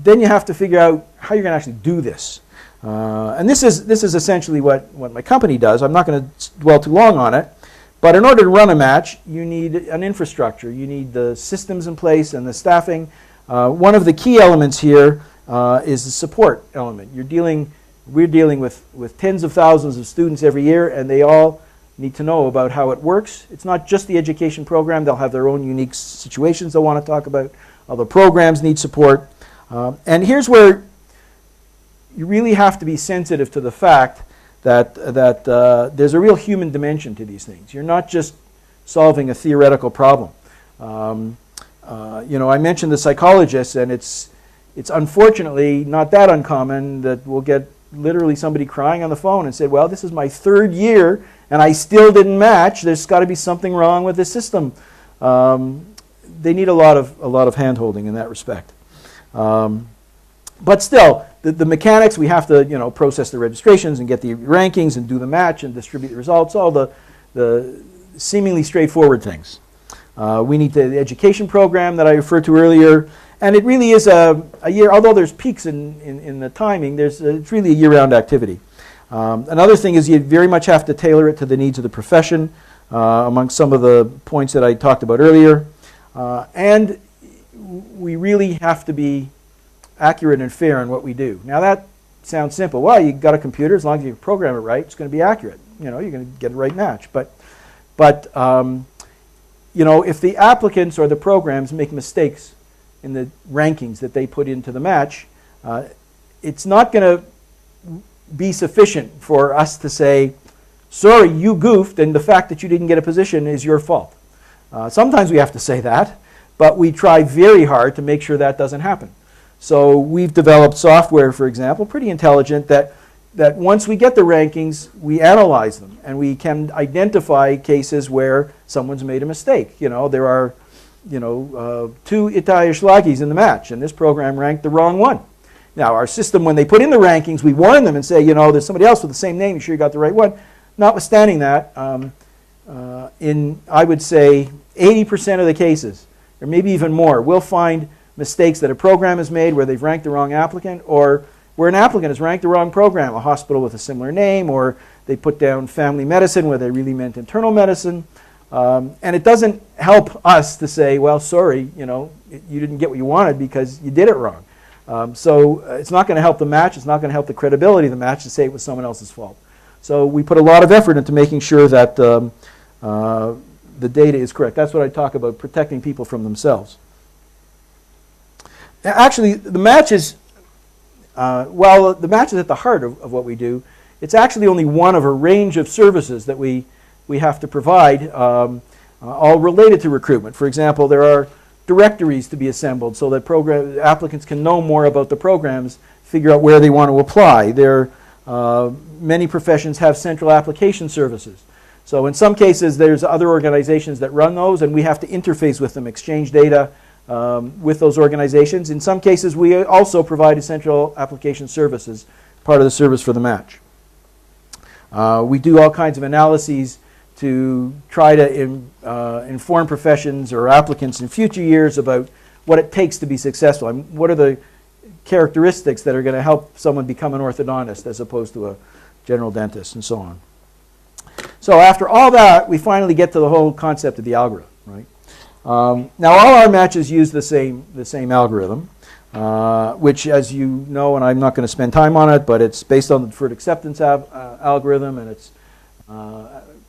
then you have to figure out how you're going to actually do this. And this is essentially what my company does. I'm not going to dwell too long on it. But in order to run a match, you need an infrastructure. You need the systems in place and the staffing. One of the key elements here is the support element. We're dealing with tens of thousands of students every year, and they all need to know about how it works. It's not just the education program. They'll have their own unique situations they'll want to talk about. Other programs need support. And here's where you really have to be sensitive to the fact that there's a real human dimension to these things. You're not just solving a theoretical problem. You know, I mentioned the psychologists, and it's it's unfortunately not that uncommon that we'll get literally somebody crying on the phone and say, well, this is my 3rd year and I still didn't match. There's got to be something wrong with the system. They need a lot of hand-holding in that respect. But still, the mechanics, we have to process the registrations and get the rankings and do the match and distribute the results, all the seemingly straightforward things. We need the education program that I referred to earlier, and it really is a year, although there's peaks in the timing, it's really a year-round activity. Another thing is you very much have to tailor it to the needs of the profession, among some of the points that I talked about earlier. And we really have to be accurate and fair in what we do. Now that sounds simple. Well, you got a computer, as long as you program it right, it's going to be accurate. You're going to get the right match. But if the applicants or the programs make mistakes in the rankings that they put into the match, it's not going to be sufficient for us to say, sorry, you goofed, and the fact that you didn't get a position is your fault. Sometimes we have to say that, but we try very hard to make sure that doesn't happen. So we've developed software, for example, pretty intelligent, that once we get the rankings, we analyze them, and we can identify cases where someone's made a mistake. There are 2 Itai-Shlagis in the match, and this program ranked the wrong one. Now, our system, when they put in the rankings, we warn them and say, there's somebody else with the same name, you sure you got the right one? Notwithstanding that, in, I would say, 80% of the cases, or maybe even more, we'll find mistakes that a program has made where they've ranked the wrong applicant, or where an applicant has ranked the wrong program, a hospital with a similar name, or they put down family medicine where they really meant internal medicine. And it doesn't help us to say, well, sorry, you didn't get what you wanted because you did it wrong. So it's not going to help the match. It's not going to help the credibility of the match to say it was someone else's fault. So we put a lot of effort into making sure that the data is correct. That's what I talk about, protecting people from themselves. Actually, the match is, well, the match is at the heart of what we do. It's actually only one of a range of services that we have to provide, all related to recruitment. For example, there are directories to be assembled so that applicants can know more about the programs, figure out where they want to apply. Many professions have central application services. So in some cases, there's other organizations that run those, and we have to interface with them, exchange data with those organizations. In some cases, we also provide essential application services, part of the service for the match. We do all kinds of analyses to try to inform professions or applicants in future years about what it takes to be successful. I mean, what are the characteristics that are going to help someone become an orthodontist as opposed to a general dentist, and so on. So after all that, we finally get to the whole concept of the algorithm, right? Now all our matches use the same algorithm, which, as you know, and I'm not going to spend time on it, but it's based on the deferred acceptance algorithm, and it's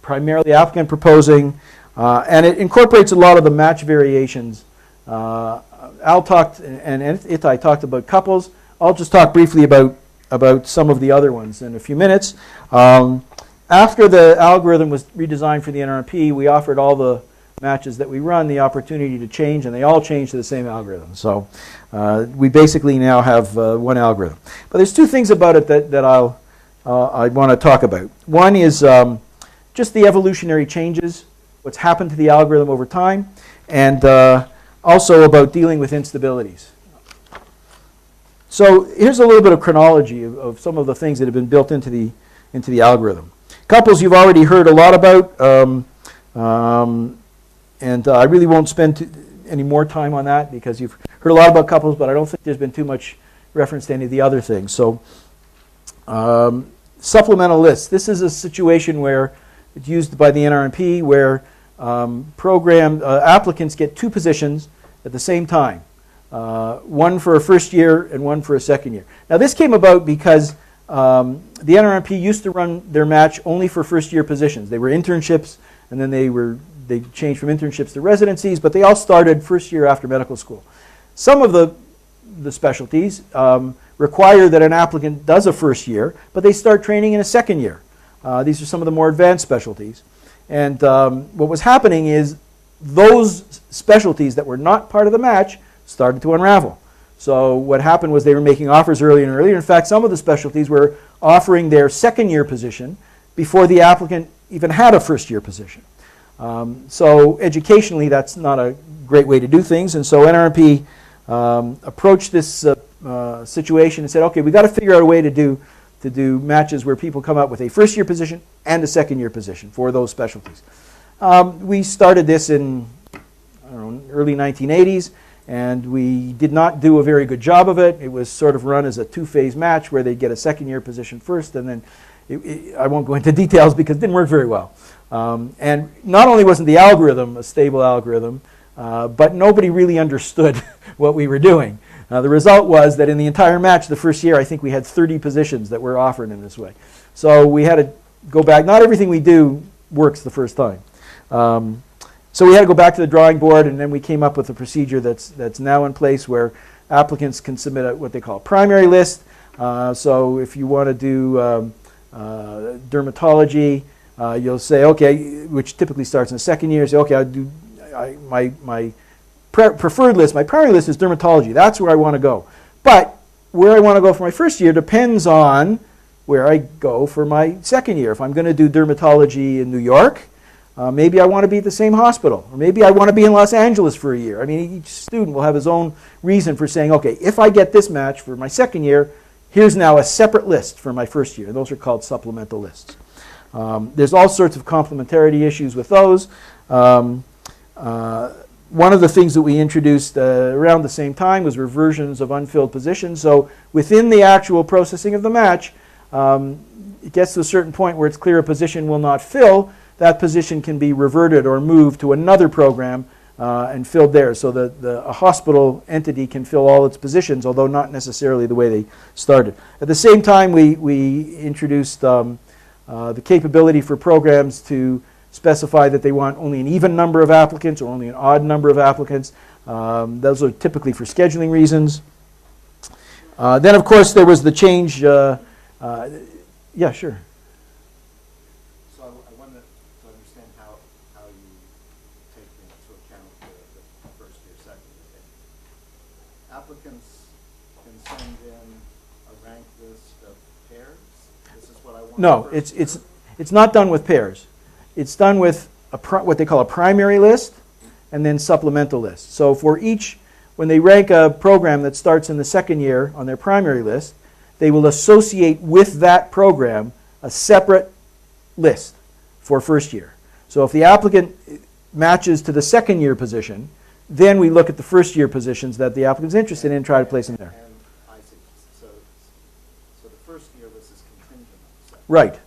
primarily applicant proposing, and it incorporates a lot of the match variations. Al talked and Itai talked about couples. I'll just talk briefly about some of the other ones in a few minutes. After the algorithm was redesigned for the NRP, we offered all the matches that we run the opportunity to change, and they all changed to the same algorithm. So we basically now have one algorithm. But there's 2 things about it that I want to talk about. One is just the evolutionary changes, what's happened to the algorithm over time, and also about dealing with instabilities. So here's a little bit of chronology of some of the things that have been built into the algorithm. Couples you've already heard a lot about, and I really won't spend any more time on that because you've heard a lot about couples, but I don't think there's been too much reference to any of the other things. So supplemental lists. This is a situation where it's used by the NRP where applicants get 2 positions at the same time, one for a first year and one for a second year. Now this came about because the NRP used to run their match only for first year positions. They were internships, and then they changed from internships to residencies, but they all started first year after medical school. Some of the specialties require that an applicant does a first year, but they start training in a second year. These are some of the more advanced specialties. And what was happening is those specialties that were not part of the match started to unravel. So what happened was they were making offers earlier and earlier. In fact, some of the specialties were offering their second-year position before the applicant even had a first-year position. So educationally, that's not a great way to do things. And so NRP approached this situation and said, okay, we've got to figure out a way to do matches where people come up with a first-year position and a second-year position for those specialties. We started this in, I don't know, early 1980s, and we did not do a very good job of it. It was sort of run as a two-phase match where they'd get a second-year position first, and then I won't go into details because it didn't work very well. And not only wasn't the algorithm a stable algorithm, but nobody really understood what we were doing. The result was that in the entire match the first year, I think we had 30 positions that were offered in this way. So we had to go back. Not everything we do works the first time. So we had to go back to the drawing board, and then we came up with a procedure that's now in place where applicants can submit what they call a primary list. So if you want to do dermatology, you'll say, okay, which typically starts in the second year, say, okay, I'll do my preferred list, my primary list is dermatology. That's where I want to go. But where I want to go for my first year depends on where I go for my second year. If I'm going to do dermatology in New York, maybe I want to be at the same hospital, or maybe I want to be in Los Angeles for a year. I mean, each student will have his own reason for saying, okay, if I get this match for my second year, here's now a separate list for my first year. Those are called supplemental lists. There's all sorts of complementarity issues with those. One of the things that we introduced around the same time was reversions of unfilled positions. So within the actual processing of the match, it gets to a certain point where it's clear a position will not fill. That position can be reverted or moved to another program and filled there. So a hospital entity can fill all its positions, although not necessarily the way they started. At the same time, we introduced the capability for programs to specify that they want only an even number of applicants or only an odd number of applicants. Those are typically for scheduling reasons. Then, of course, there was the change. Yeah, sure. So I wanted to understand how you take into account the first year, second year. Applicants can send in a ranked list of pairs. This is what I want. No, it's not done with pairs. It's done with what they call a primary list and then supplemental lists. So for each, when they rank a program that starts in the second year on their primary list, they will associate with that program a separate list for first year. So if the applicant matches to the second year position, then we look at the first year positions that the applicant is interested in and try to place them there. And I see. So the first year list is contingent on the second. Right.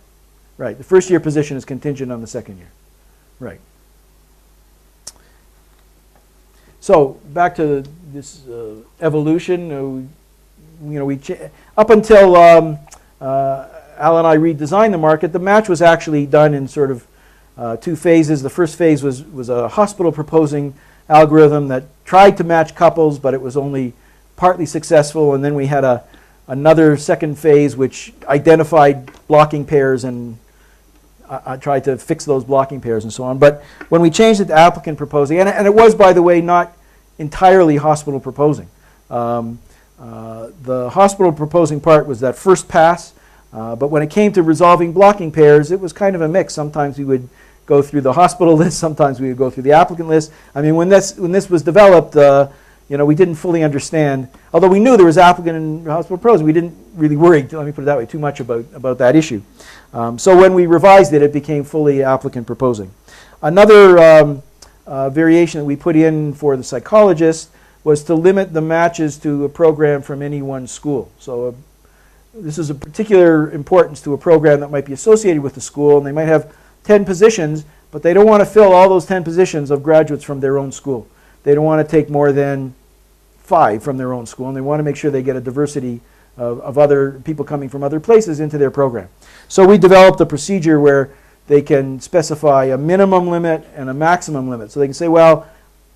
Right. The first year position is contingent on the second year. Right. So back to this evolution. Up until Al and I redesigned the market, the match was actually done in sort of two phases. The first phase was a hospital proposing algorithm that tried to match couples, but it was only partly successful. And then we had another second phase which identified blocking pairs and I tried to fix those blocking pairs and so on. But when we changed it to applicant proposing, and it was, by the way, not entirely hospital proposing. The hospital proposing part was that first pass, but when it came to resolving blocking pairs, it was kind of a mix. Sometimes we would go through the hospital list, sometimes we would go through the applicant list. I mean, when this was developed, we didn't fully understand. Although we knew there was applicant and hospital proposing, we didn't really worry, let me put it that way, too much about that issue. So when we revised it, it became fully applicant proposing. Another variation that we put in for the psychologist was to limit the matches to a program from any one school. So this is of particular importance to a program that might be associated with the school, and they might have 10 positions, but they don't want to fill all those 10 positions of graduates from their own school. They don't want to take more than 5 from their own school, and they want to make sure they get a diversity of other people coming from other places into their program. So we developed a procedure where they can specify a minimum limit and a maximum limit. So they can say, well,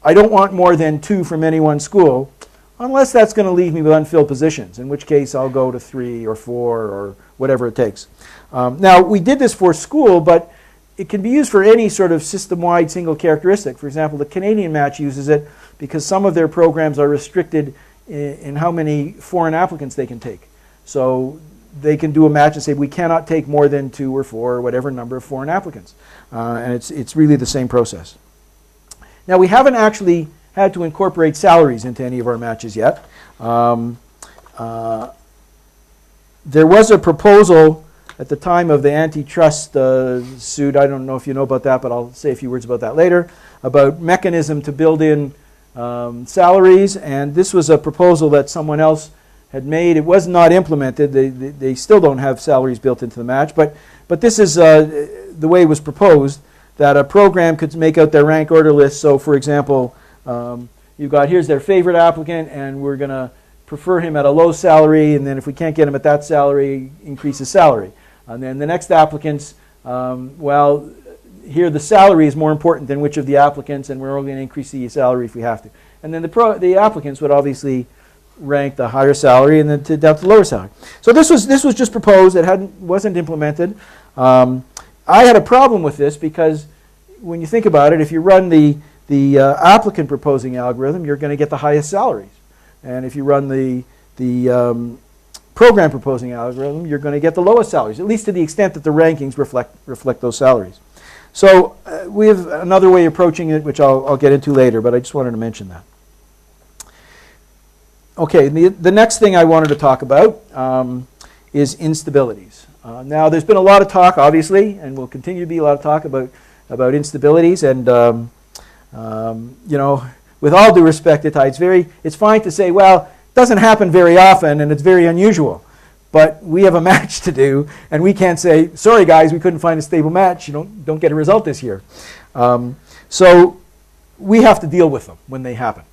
I don't want more than 2 from any one school, unless that's going to leave me with unfilled positions, in which case I'll go to 3 or 4 or whatever it takes. Now, we did this for school, but it can be used for any sort of system-wide single characteristic. For example, the Canadian match uses it because some of their programs are restricted in how many foreign applicants they can take. So they can do a match and say we cannot take more than 2 or 4 or whatever number of foreign applicants. And it's really the same process. Now we haven't actually had to incorporate salaries into any of our matches yet. There was a proposal at the time of the antitrust suit, I don't know if you know about that, but I'll say a few words about that later, about mechanism to build in salaries, and this was a proposal that someone else had made. It was not implemented. They still don't have salaries built into the match, but this is the way it was proposed, that a program could make out their rank order list. So for example, you've got, here's their favorite applicant, and we're going to prefer him at a low salary, and then if we can't get him at that salary, increase his salary. And then the next applicants, well, here the salary is more important than which of the applicants, and we're only going to increase the salary if we have to. And then the applicants would obviously rank the higher salary and then down to the lower salary. So this was just proposed. It wasn't implemented. I had a problem with this because when you think about it, if you run the applicant proposing algorithm, you're going to get the highest salaries. And if you run the program proposing algorithm, you're going to get the lowest salaries, at least to the extent that the rankings reflect those salaries. So we have another way of approaching it, which I'll get into later, but I just wanted to mention that. Okay, the next thing I wanted to talk about is instabilities. Now, there's been a lot of talk, obviously, and will continue to be a lot of talk about instabilities, and you know, with all due respect, it's fine to say, well, it doesn't happen very often and it's very unusual. But we have a match to do, and we can't say, sorry guys, we couldn't find a stable match. You don't get a result this year. So we have to deal with them when they happen.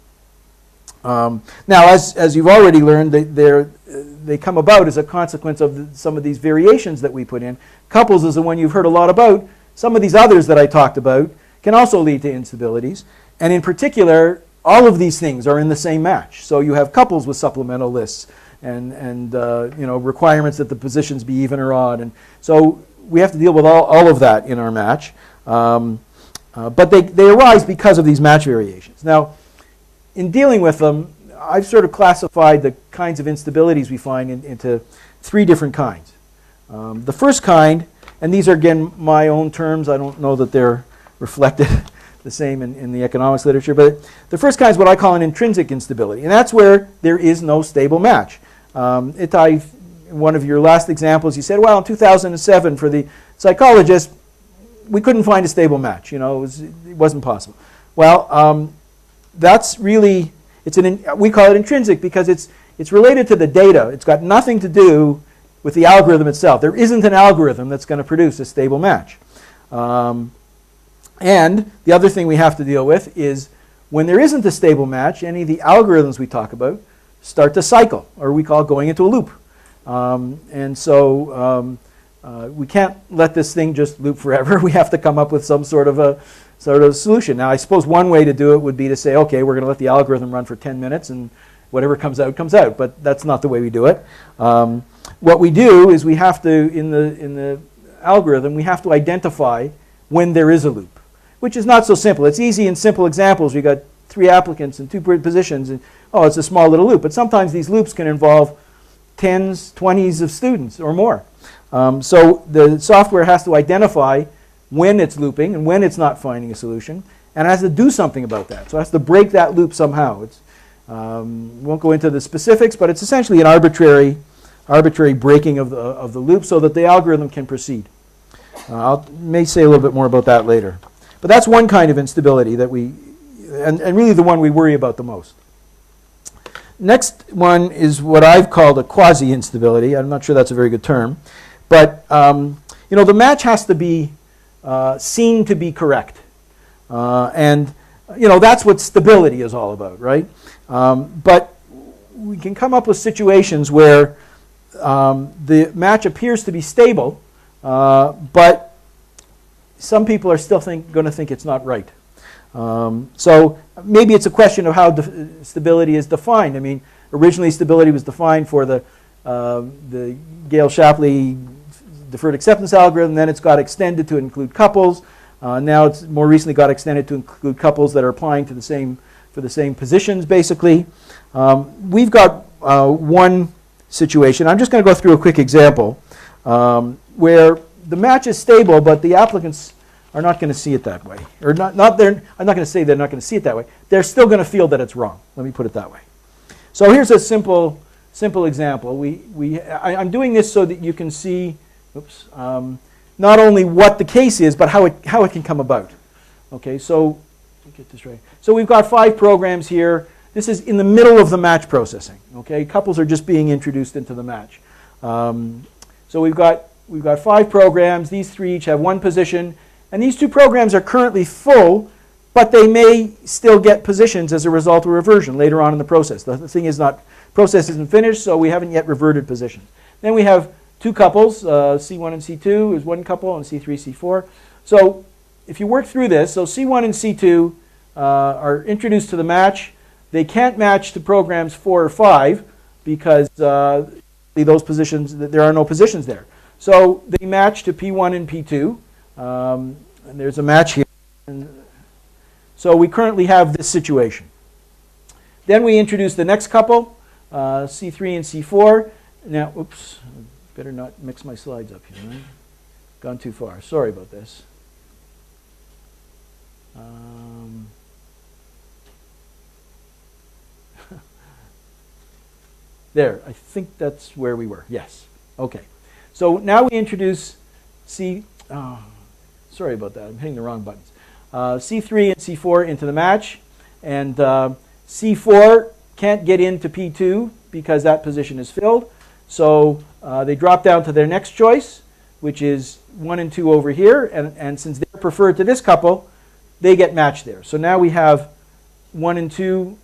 Now, as you've already learned, they come about as a consequence of some of these variations that we put in. Couples is the one you've heard a lot about. Some of these others that I talked about can also lead to instabilities. And in particular, all of these things are in the same match. So you have couples with supplemental lists and you know, requirements that the positions be even or odd. And so we have to deal with all of that in our match. But they arise because of these match variations. Now, in dealing with them, I've sort of classified the kinds of instabilities we find into 3 different kinds. The first kind, and these are again my own terms, I don't know that they're reflected the same in the economics literature, but the first kind is what I call an intrinsic instability, and that's where there is no stable match. In one of your last examples, you said, well, in 2007 for the psychologist, we couldn't find a stable match. You know, it wasn't possible. Well, that's really, we call it intrinsic because it's related to the data. It's got nothing to do with the algorithm itself. There isn't an algorithm that's going to produce a stable match. And the other thing we have to deal with is when there isn't a stable match, any of the algorithms we talk about start to cycle, or we call going into a loop. And so we can't let this thing just loop forever. We have to come up with some sort of solution. Now, I suppose one way to do it would be to say, okay, we're going to let the algorithm run for 10 minutes and whatever comes out, comes out. But that's not the way we do it. What we do is we have to, in the algorithm, we have to identify when there is a loop, which is not so simple. It's easy in simple examples. We've got 3 applicants and 2 positions, and oh, it's a small little loop. But sometimes these loops can involve 10s, 20s of students or more. So the software has to identify when it's looping and when it's not finding a solution, and it has to do something about that. So it has to break that loop somehow. We won't go into the specifics, but it's essentially an arbitrary breaking of the loop so that the algorithm can proceed. I may say a little bit more about that later. But that's one kind of instability that and really the one we worry about the most. Next one is what I've called a quasi instability. I'm not sure that's a very good term. But you know, the match has to be seen to be correct. And you know, that's what stability is all about, right? But we can come up with situations where the match appears to be stable, but some people are still going to think it's not right. So maybe it's a question of how stability is defined. I mean, originally stability was defined for the Gale-Shapley deferred acceptance algorithm. Then it's got extended to include couples. Now it's more recently got extended to include couples that are applying to for the same positions, basically. We've got one situation. I'm just going to go through a quick example where the match is stable, but the applicants are not going to see it that way. Or I'm not going to say they're not going to see it that way. They're still going to feel that it's wrong. Let me put it that way. So here's a simple example. I'm doing this so that you can see, not only what the case is, but how it can come about. Okay, so let me get this right. So we've got 5 programs here. This is in the middle of the match processing. Okay, couples are just being introduced into the match. So we've got 5 programs. These 3 each have 1 position, and these 2 programs are currently full, but they may still get positions as a result of reversion later on in the process. The thing is process isn't finished, so we haven't yet reverted positions. Then we have 2 couples, C1 and C2 is 1 couple, and C3, C4. So if you work through this, so C1 and C2 are introduced to the match. They can't match to programs 4 or 5 because those positions, there are no positions there. So they match to P1 and P2, and there's a match here. So we currently have this situation. Then we introduce the next couple, C3 and C4. Now, oops, better not mix my slides up here, right? Gone too far. Sorry about this. There, I think that's where we were. Yes. Okay. So now we introduce sorry about that. I'm hitting the wrong buttons. C3 and C4 into the match, and C4 can't get into P2 because that position is filled. So they drop down to their next choice, which is 1 and 2 over here, and since they're preferred to this couple, they get matched there. So now we have 1 and 2.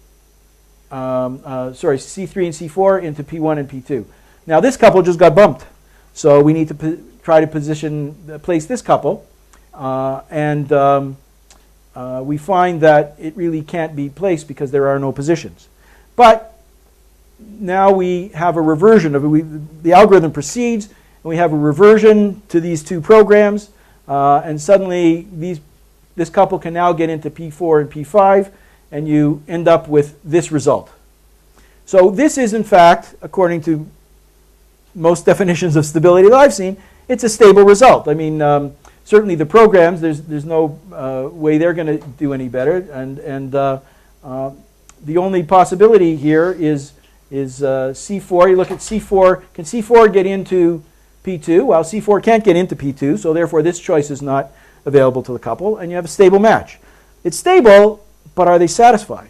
C3 and C4 into P1 and P2. Now this couple just got bumped, so we need to try to place this couple, and we find that it really can't be placed because there are no positions. But now we have a reversion of the algorithm proceeds, and we have a reversion to these 2 programs, and suddenly this couple can now get into P4 and P5. And you end up with this result. So this is, in fact, according to most definitions of stability that I've seen, it's a stable result. I mean, certainly the programs, there's no way they're going to do any better. And the only possibility here is C4. You look at C4. Can C4 get into P2? Well, C4 can't get into P2, so therefore this choice is not available to the couple, and you have a stable match. It's stable, but are they satisfied?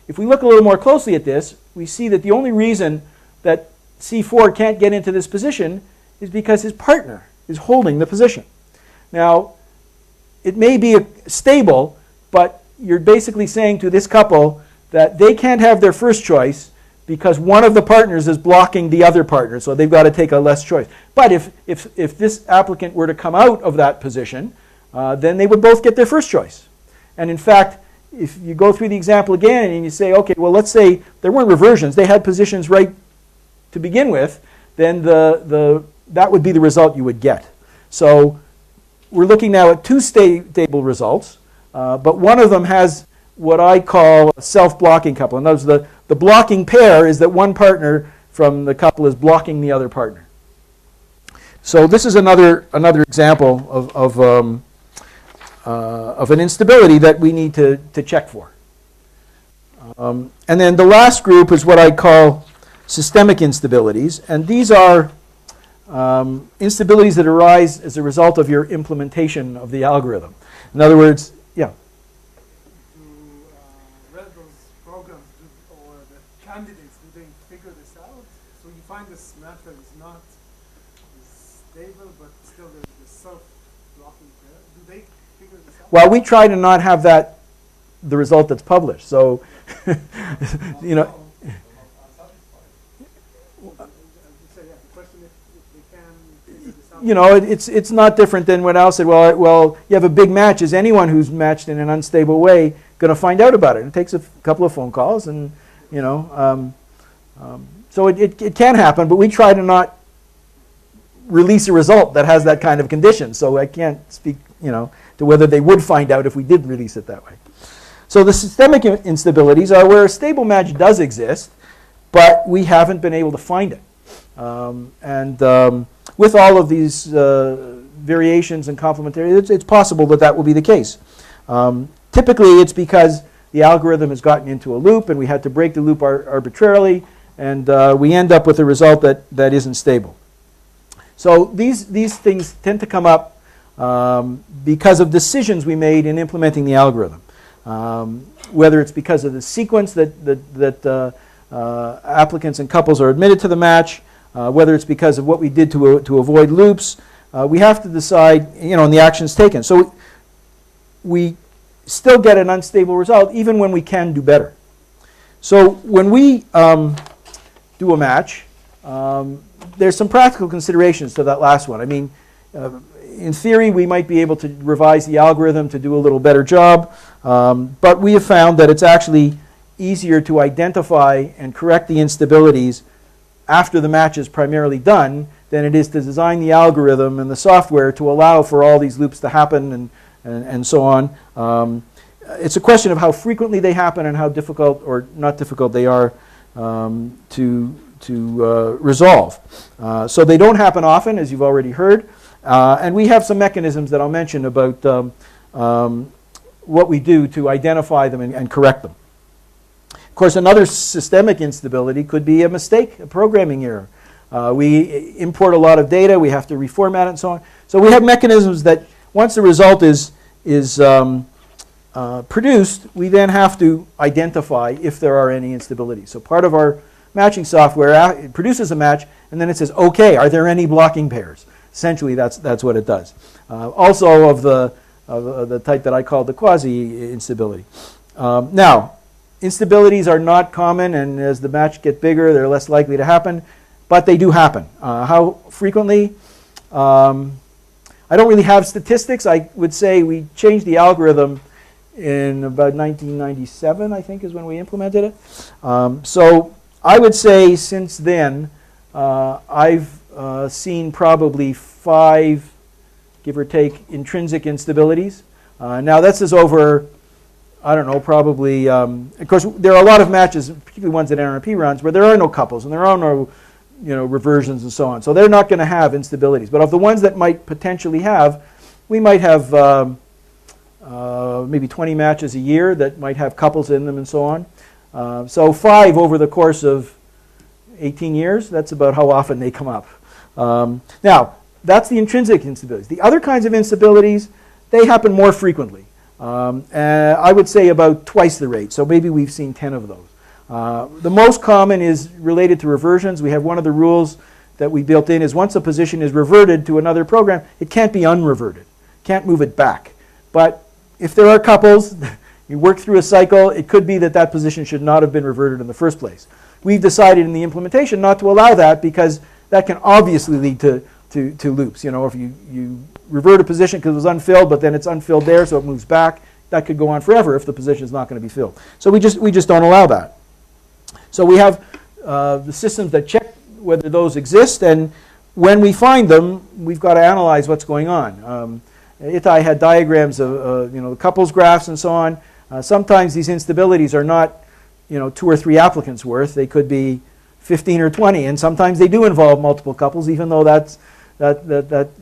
If we look a little more closely at this, we see that the only reason that C4 can't get into this position is because his partner is holding the position. Now, it may be stable, but you're basically saying to this couple that they can't have their first choice because one of the partners is blocking the other partner, so they've got to take a less choice. But if this applicant were to come out of that position, then they would both get their first choice. And in fact, if you go through the example again and you say, okay, well, let's say there weren't reversions, they had positions right to begin with, then that would be the result you would get. So we're looking now at 2 stable results, but one of them has what I call a self-blocking couple. In other words, the blocking pair is that one partner from the couple is blocking the other partner. So this is another example of an instability that we need to check for. And then the last group is what I call systemic instabilities. And these are instabilities that arise as a result of your implementation of the algorithm. In other words, yeah? Read those programs or the candidates, do they figure this out? So you find this method is not stable, but still there's this self-blocking pair. Do they figure this out? Well, we try to not have that the result that's published. So, you know. You know, it's not different than when Al said, well, you have a big match. Is anyone who's matched in an unstable way going to find out about it? It takes a couple of phone calls, and you know, so it can happen. But we try to not release a result that has that kind of condition. So I can't speak, you know, to whether they would find out if we did release it that way. So the systemic instabilities are where a stable match does exist, but we haven't been able to find it. With all of these variations and complementarity, it's possible that that will be the case. Typically, it's because the algorithm has gotten into a loop and we had to break the loop arbitrarily, and we end up with a result that isn't stable. So these things tend to come up because of decisions we made in implementing the algorithm. Whether it's because of the sequence that applicants and couples are admitted to the match, whether it's because of what we did to avoid loops, we have to decide, on the actions taken. So we still get an unstable result even when we can do better. So when we do a match, there's some practical considerations to that last one. I mean, in theory, we might be able to revise the algorithm to do a little better job, but we have found that it's actually easier to identify and correct the instabilities after the match is primarily done than it is to design the algorithm and the software to allow for all these loops to happen and so on. It's a question of how frequently they happen and how difficult or not difficult they are to resolve. So they don't happen often, as you've already heard, and we have some mechanisms that I'll mention about what we do to identify them and correct them. Of course, another systemic instability could be a mistake, a programming error. We import a lot of data, we have to reformat it and so on. So we have mechanisms that once the result is produced, we then have to identify if there are any instabilities. So part of our matching software it produces a match, and then it says, okay, are there any blocking pairs? Essentially, that's what it does. Also of the type that I call the quasi instability. Now, instabilities are not common, and as the match get bigger, they're less likely to happen, but they do happen. How frequently? I don't really have statistics. I would say we changed the algorithm in about 1997, I think, is when we implemented it. So I would say since then, I've seen probably 5, give or take, intrinsic instabilities. Now this is over, I don't know, probably, of course, there are a lot of matches, particularly ones that NRP runs, where there are no couples and there are no reversions and so on. So they're not going to have instabilities. But of the ones that might potentially have, we might have maybe 20 matches a year that might have couples in them and so on. So 5 over the course of 18 years, that's about how often they come up. Now, that's the intrinsic instabilities. The other kinds of instabilities, they happen more frequently. I would say about twice the rate. So maybe we've seen 10 of those. The most common is related to reversions. We have one of the rules that we built in is once a position is reverted to another program, it can't be unreverted. Can't move it back. But if there are couples, you work through a cycle, it could be that that position should not have been reverted in the first place. We've decided in the implementation not to allow that because that can obviously lead to loops. If you revert a position because it was unfilled, but then it's unfilled there, so it moves back, that could go on forever if the position is not going to be filled. So we just don't allow that. So we have the systems that check whether those exist, and when we find them, we've got to analyze what's going on. Itai had diagrams of the couples graphs and so on. Sometimes these instabilities are not 2 or 3 applicants worth. They could be 15 or 20, and sometimes they do involve multiple couples, even though that's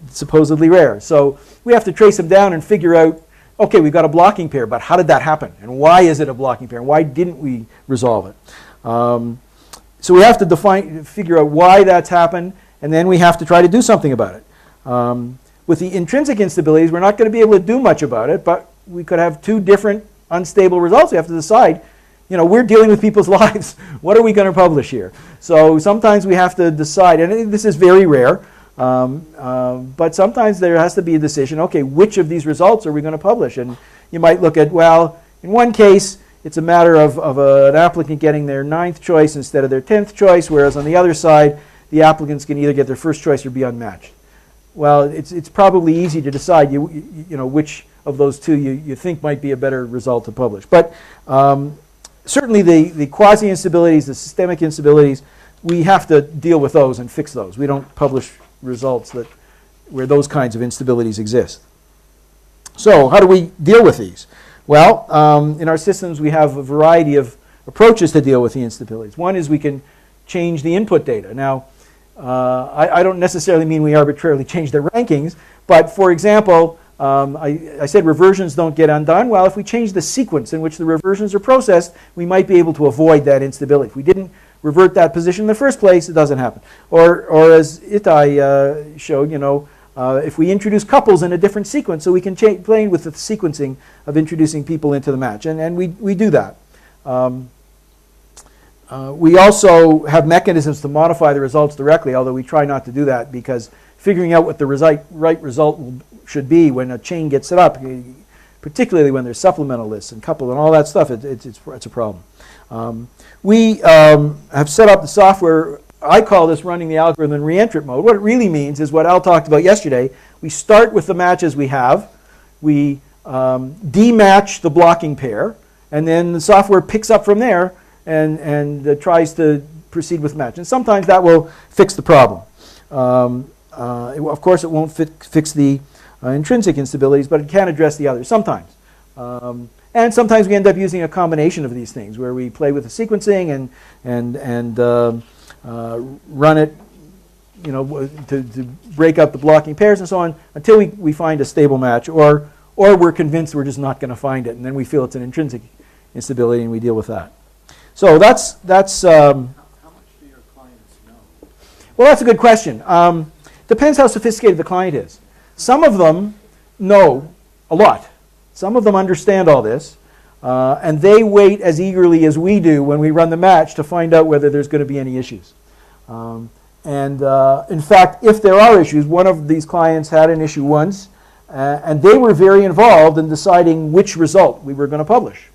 supposedly rare. So we have to trace them down and figure out, okay, we've got a blocking pair, but how did that happen? And why is it a blocking pair? And why didn't we resolve it? So we have to figure out why that's happened, and then we have to try to do something about it. With the intrinsic instabilities, we're not going to be able to do much about it, but we could have 2 different unstable results. We have to decide, we're dealing with people's lives. What are we going to publish here? So sometimes we have to decide, and this is very rare, but sometimes there has to be a decision, okay, which of these results are we going to publish? And you might look at, well, in one case, it's a matter of an applicant getting their 9th choice instead of their 10th choice, whereas on the other side, the applicants can either get their first choice or be unmatched. Well, it's probably easy to decide which of those 2 you think might be a better result to publish. But certainly the quasi-instabilities, the systemic instabilities, we have to deal with those and fix those. We don't publish results where those kinds of instabilities exist. So how do we deal with these? Well, in our systems we have a variety of approaches to deal with the instabilities. One is we can change the input data. Now, I don't necessarily mean we arbitrarily change the rankings, but for example, I said reversions don't get undone. Well, if we change the sequence in which the reversions are processed, we might be able to avoid that instability. If we didn't revert that position in the first place, it doesn't happen. Or as Itai showed, if we introduce couples in a different sequence, so we can play with the sequencing of introducing people into the match, and we do that. We also have mechanisms to modify the results directly, although we try not to do that because figuring out what the right result should be when a chain gets set up, particularly when there's supplemental lists and couple and all that stuff, it's a problem. We have set up the software. I call this running the algorithm in reentrant mode. What it really means is what Al talked about yesterday. We start with the matches we have. We dematch the blocking pair, and then the software picks up from there and tries to proceed with the match. And sometimes that will fix the problem. Of course, it won't fix the intrinsic instabilities, but it can address the others sometimes. And sometimes we end up using a combination of these things where we play with the sequencing and run it, to break up the blocking pairs and so on until we find a stable match, or we're convinced we're just not going to find it, and then we feel it's an intrinsic instability and we deal with that. So that's How much do your clients know? well, that's a good question. Depends how sophisticated the client is. Some of them know a lot. Some of them understand all this, and they wait as eagerly as we do when we run the match to find out whether there's going to be any issues. In fact, if there are issues, one of these clients had an issue once, and they were very involved in deciding which result we were going to publish.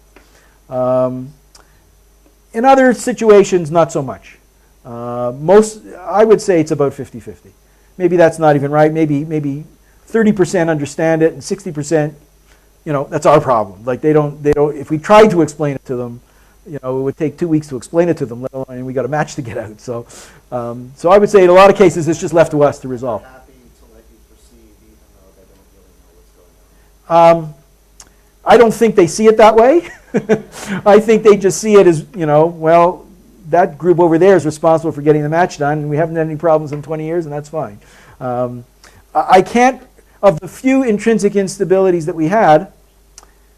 In other situations, not so much. I would say it's about 50-50. Maybe that's not even right. Maybe 30% understand it and 60%, that's our problem. Like they don't. If we tried to explain it to them, it would take 2 weeks to explain it to them, let alone, and we got a match to get out. So I would say in a lot of cases it's just left to us to resolve. Happy to let you proceed even though they don't really know what's going on. I don't think they see it that way. I think they just see it as, well, that group over there is responsible for getting the match done, and we haven't had any problems in 20 years, and that's fine. I can't, of the few intrinsic instabilities that we had,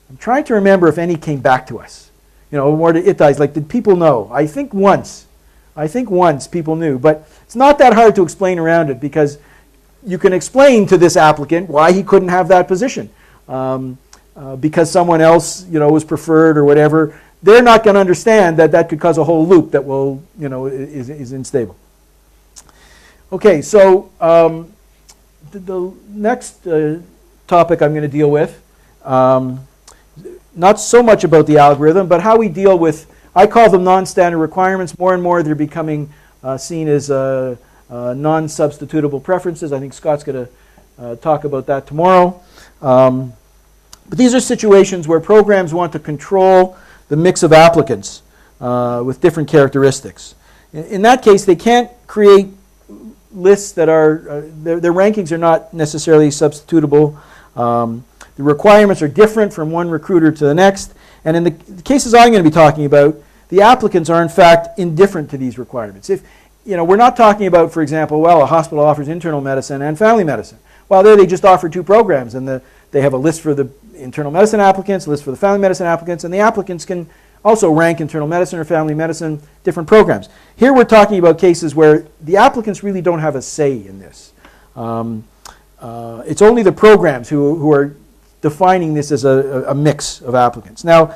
I'm trying to remember if any came back to us. More to Itai's, like, did people know? I think once people knew, but it's not that hard to explain around it because you can explain to this applicant why he couldn't have that position. Because someone else, was preferred or whatever, they're not going to understand that could cause a whole loop that will, is unstable. Okay, so the next topic I'm going to deal with, not so much about the algorithm, but how we deal with, I call them non-standard requirements. More and more they're becoming seen as non-substitutable preferences. I think Scott's going to talk about that tomorrow. But these are situations where programs want to control the mix of applicants with different characteristics. In that case, they can't create lists that are, their rankings are not necessarily substitutable. The requirements are different from one recruiter to the next. And in the cases I'm going to be talking about, the applicants are in fact indifferent to these requirements. If, we're not talking about, for example, a hospital offers internal medicine and family medicine. Well, there they just offer two programs, and they have a list for the internal medicine applicants, a list for the family medicine applicants, and the applicants can also rank internal medicine or family medicine, different programs. Here we're talking about cases where the applicants really don't have a say in this. It's only the programs who are defining this as a mix of applicants. Now,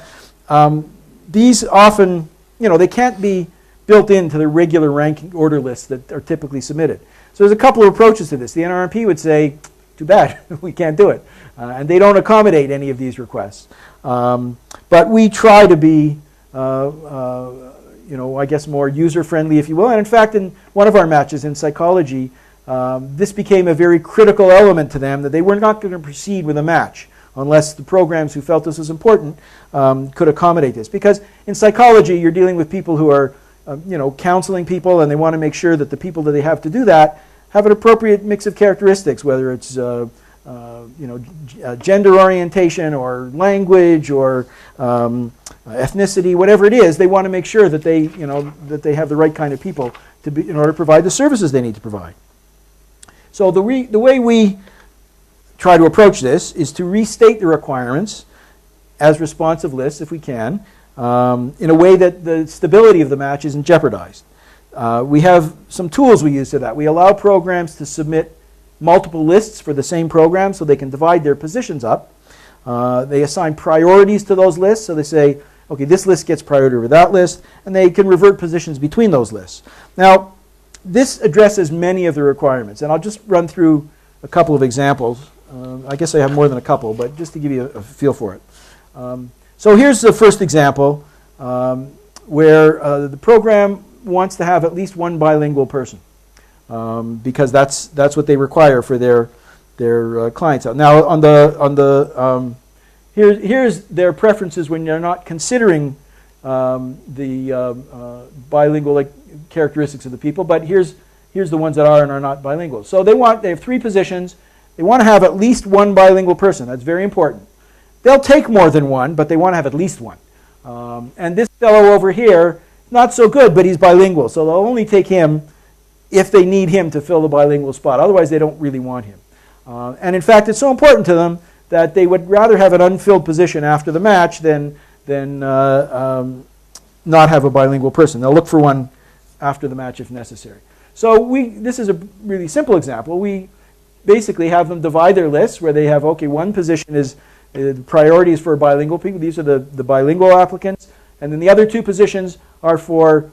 these often, they can't be built into the regular ranking order lists that are typically submitted. So there's a couple of approaches to this. The NRP would say, too bad, we can't do it. And they don't accommodate any of these requests. But we try to be, I guess more user-friendly, if you will. And in fact, in one of our matches in psychology, this became a very critical element to them that they were not going to proceed with a match unless the programs who felt this was important could accommodate this. Because in psychology, you're dealing with people who are, counseling people, and they want to make sure that the people that they have to do that have an appropriate mix of characteristics, whether it's gender orientation or language or ethnicity, whatever it is. They want to make sure that they have the right kind of people in order to provide the services they need to provide. So the way we try to approach this is to restate the requirements as responsive lists, if we can, in a way that the stability of the match isn't jeopardized. We have some tools we use for that. We allow programs to submit multiple lists for the same program so they can divide their positions up. They assign priorities to those lists, so they say, okay, this list gets priority over that list, and they can revert positions between those lists. Now, this addresses many of the requirements, and I'll just run through a couple of examples. I guess I have more than a couple, but just to give you a feel for it. So here's the first example where the program wants to have at least one bilingual person because that's what they require for their clients. Now here's their preferences when they're not considering the bilingual characteristics of the people, but here's the ones that are and are not bilingual. So they have 3 positions. They want to have at least one bilingual person. That's very important. They'll take more than one, but they want to have at least one. And this fellow over here, not so good, but he's bilingual. So they'll only take him if they need him to fill the bilingual spot. Otherwise, they don't really want him. And in fact, it's so important to them that they would rather have an unfilled position after the match than not have a bilingual person. They'll look for one after the match if necessary. So this is a really simple example. We basically have them divide their lists where they have, okay, one position is priorities for bilingual people. These are the bilingual applicants. And then the other 2 positions are for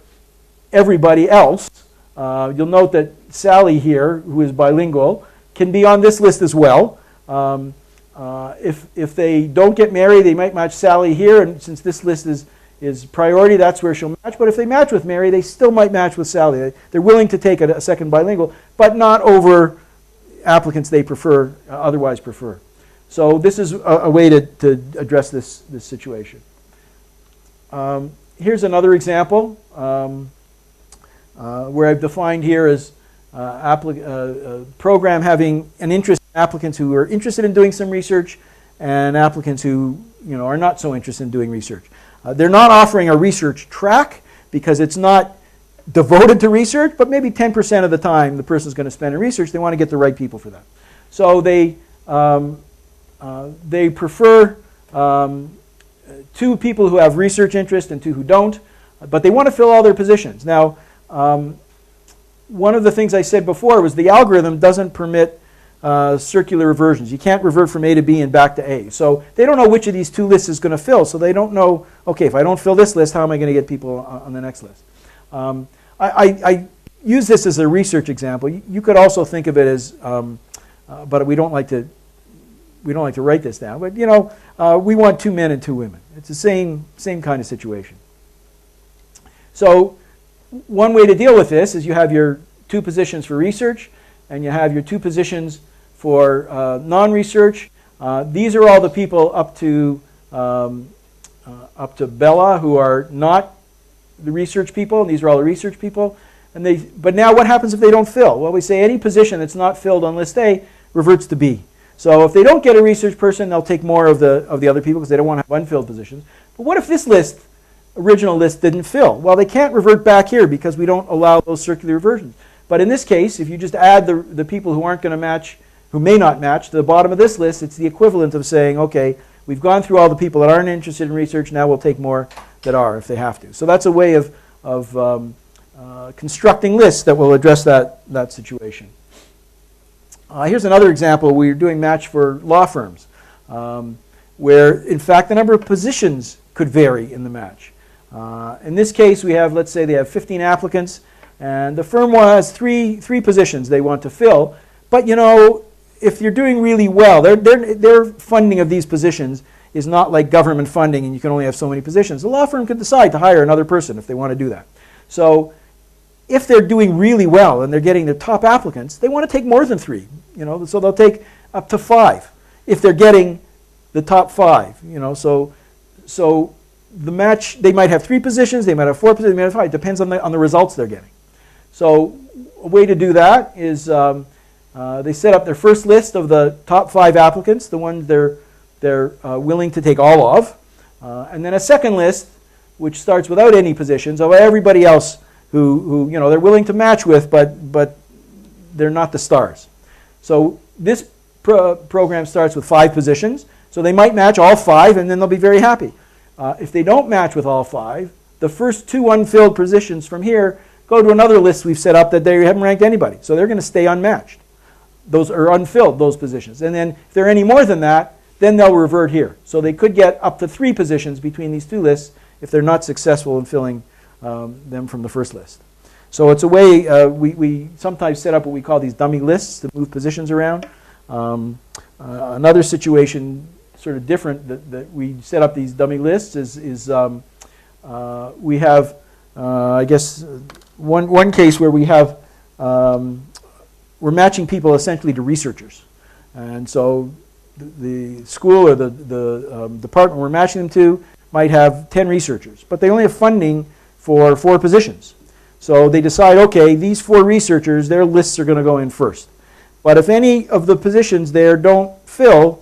everybody else. You'll note that Sally here, who is bilingual, can be on this list as well. If they don't get married, they might match Sally here, and since this list is priority, that's where she'll match. But if they match with Mary, they still might match with Sally. They're willing to take a second bilingual, but not over applicants they otherwise prefer. So this is a way to address this situation. Here's another example where I've defined here as a program having an interest in applicants who are interested in doing some research and applicants who are not so interested in doing research. They're not offering a research track because it's not devoted to research, but maybe 10% of the time the person's going to spend in research. They want to get the right people for that. So they prefer 2 people who have research interest and 2 who don't, but they want to fill all their positions. Now, one of the things I said before was the algorithm doesn't permit circular reversions. You can't revert from A to B and back to A. So they don't know which of these 2 lists is going to fill. So they don't know, okay, if I don't fill this list, how am I going to get people on the next list? I use this as a research example. You could also think of it as, but we don't like to write this down. But we want 2 men and 2 women. It's the same kind of situation. So one way to deal with this is you have your 2 positions for research, and you have your 2 positions for non-research. These are all the people up to Bella who are not the research people, and these are all the research people. But now what happens if they don't fill? Well, we say any position that's not filled on list A reverts to B. So if they don't get a research person, they'll take more of the other people because they don't want to have unfilled positions. But what if this original list didn't fill? Well, they can't revert back here because we don't allow those circular reversions. But in this case, if you just add the people who aren't going to match, who may not match, to the bottom of this list, it's the equivalent of saying, okay, we've gone through all the people that aren't interested in research, now we'll take more that are if they have to. So that's a way of constructing lists that will address that situation. Here's another example. We're doing match for law firms, where, in fact, the number of positions could vary in the match. In this case, we have, let's say they have 15 applicants, and the firm has three positions they want to fill. But, if you're doing really well, their funding of these positions is not like government funding and you can only have so many positions. The law firm could decide to hire another person if they want to do that. So if they're doing really well and they're getting the top applicants, they want to take more than 3. So they'll take up to 5 if they're getting the top 5. So the match, they might have 3 positions, they might have 4 positions, they might have 5. It depends on the results they're getting. So a way to do that is They set up their first list of the top 5 applicants, the ones they're willing to take all of, and then a second list, which starts without any positions, of everybody else who they're willing to match with, but they're not the stars. So this program starts with 5 positions, so they might match all 5, and then they'll be very happy. If they don't match with all 5, the first 2 unfilled positions from here go to another list we've set up that they haven't ranked anybody, so they're going to stay unmatched. Those are unfilled, those positions. And then if there are any more than that, then they'll revert here. So they could get up to 3 positions between these 2 lists if they're not successful in filling them from the first list. So it's a way we sometimes set up what we call these dummy lists to move positions around. Another situation, sort of different, that we set up these dummy lists is we have, I guess, one case where we have we're matching people essentially to researchers, and so the school or the department we're matching them to might have 10 researchers, but they only have funding for 4 positions. So they decide, okay, these 4 researchers, their lists are going to go in first. But if any of the positions there don't fill,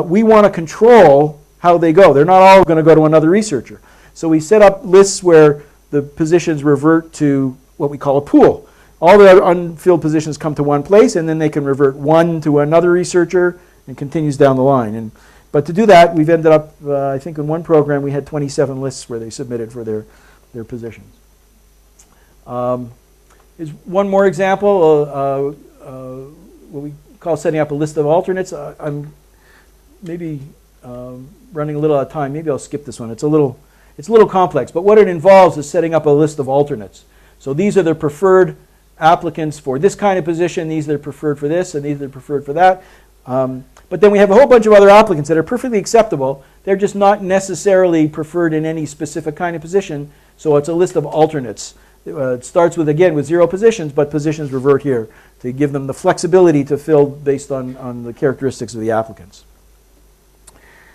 we want to control how they go. They're not all going to go to another researcher. So we set up lists where the positions revert to what we call a pool. All the unfilled positions come to one place, and then they can revert one to another researcher and continues down the line. But to do that, we've ended up, I think in one program we had 27 lists where they submitted for their positions. Here's one more example, what we call setting up a list of alternates. I'm maybe running a little out of time. Maybe I'll skip this one. It's a little complex, but what it involves is setting up a list of alternates. So these are the preferred applicants for this kind of position, these are preferred for this, and these are preferred for that. But then we have a whole bunch of other applicants that are perfectly acceptable. They're just not necessarily preferred in any specific kind of position, so it's a list of alternates. It starts with, again, with 0 positions, but positions revert here to give them the flexibility to fill based on the characteristics of the applicants.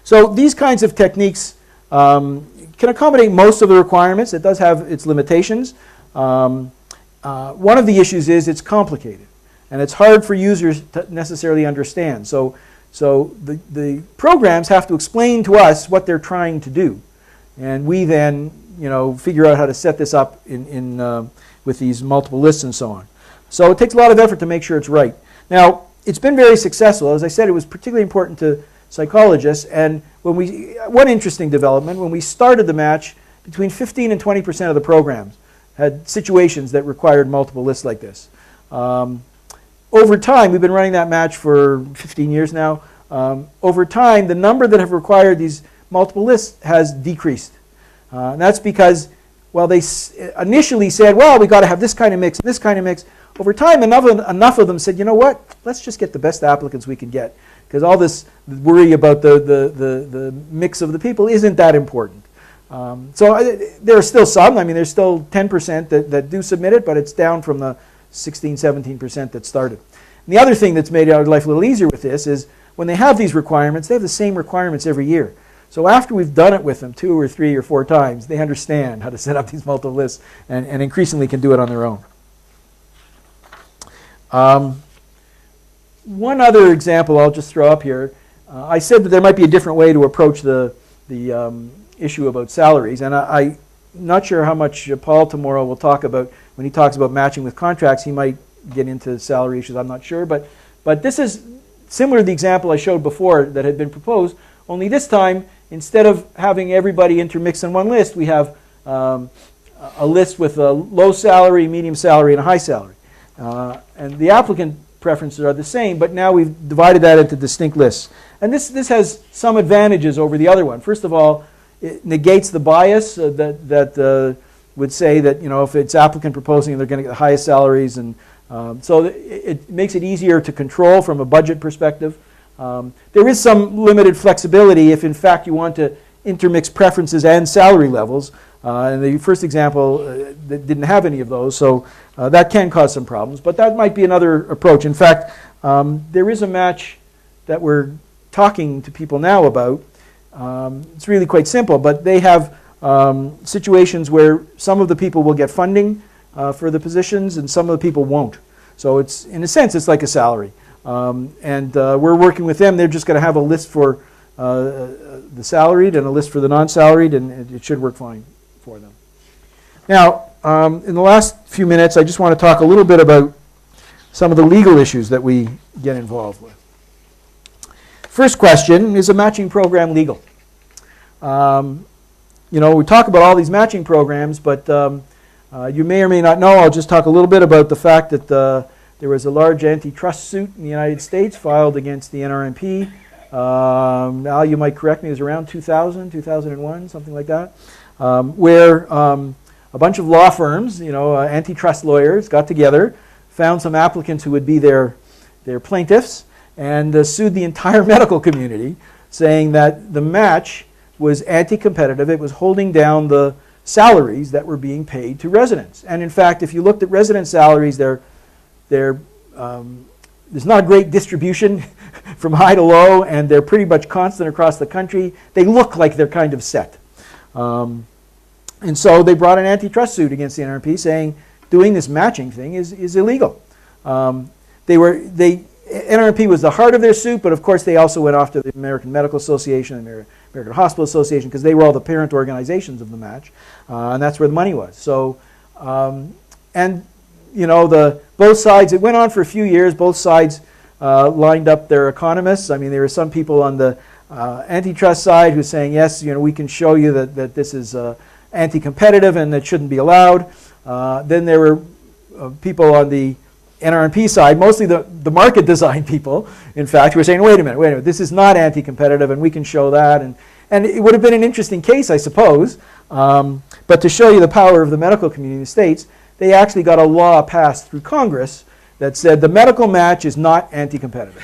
So these kinds of techniques can accommodate most of the requirements. It does have its limitations. One of the issues is it's complicated, and it's hard for users to necessarily understand. So the programs have to explain to us what they're trying to do, and we then figure out how to set this up with these multiple lists and so on. So it takes a lot of effort to make sure it's right. Now, it's been very successful. As I said, it was particularly important to psychologists, and one interesting development, when we started the match, between 15 and 20% of the programs had situations that required multiple lists like this. Over time, we've been running that match for 15 years now. Over time, the number that have required these multiple lists has decreased. And that's because, well, they initially said, well, we've got to have this kind of mix and this kind of mix. Over time, enough of them said, you know what, let's just get the best applicants we can get, because all this worry about the mix of the people isn't that important. So there are still some. I mean, there's still 10% that do submit it, but it's down from the 16, 17% that started. And the other thing that's made our life a little easier with this is when they have these requirements, they have the same requirements every year. So after we've done it with them 2 or 3 or 4 times, they understand how to set up these multiple lists and increasingly can do it on their own. One other example I'll just throw up here. I said that there might be a different way to approach the issue about salaries, and I'm not sure how much Paul tomorrow will talk about. When he talks about matching with contracts, he might get into salary issues, I'm not sure, but this is similar to the example I showed before that had been proposed, only this time, instead of having everybody intermix in one list, we have a list with a low salary, medium salary, and a high salary. And the applicant preferences are the same, but now we've divided that into distinct lists. And this has some advantages over the other one. First of all, it negates the bias that would say that, if it's applicant proposing, they're going to get the highest salaries, and so it makes it easier to control from a budget perspective. There is some limited flexibility if, in fact, you want to intermix preferences and salary levels. And the first example that didn't have any of those, so that can cause some problems. But that might be another approach. In fact, there is a match that we're talking to people now about. It's really quite simple, but they have situations where some of the people will get funding for the positions and some of the people won't. So it's, in a sense, it's like a salary. And we're working with them. They're just going to have a list for the salaried and a list for the non-salaried, and it should work fine for them. Now, in the last few minutes, I just want to talk a little bit about some of the legal issues that we get involved with. First question, is a matching program legal? You know, we talk about all these matching programs, but you may or may not know, I'll just talk a little bit about the fact that there was a large antitrust suit in the United States filed against the NRP. Al, you might correct me, it was around 2000, 2001, something like that, where a bunch of law firms, you know, antitrust lawyers got together, found some applicants who would be their plaintiffs, and sued the entire medical community, saying that the match was anti-competitive. It was holding down the salaries that were being paid to residents. And in fact, if you looked at resident salaries, there's not a great distribution from high to low, and they're pretty much constant across the country. They look like they're kind of set. And so they brought an antitrust suit against the NRP saying doing this matching thing is illegal. NRP was the heart of their suit, but of course they also went off to the American Medical Association and the American Hospital Association, because they were all the parent organizations of the match, and that's where the money was. So, and you know, both sides, it went on for a few years. Both sides lined up their economists. I mean, there were some people on the antitrust side who were saying, yes, you know, we can show you that this is anti-competitive and that shouldn't be allowed. Then there were people on the NRP side, mostly the market design people, in fact, who were saying, wait a minute, this is not anti-competitive and we can show that. And it would have been an interesting case, I suppose. But to show you the power of the medical community in the States, they actually got a law passed through Congress that said the medical match is not anti-competitive.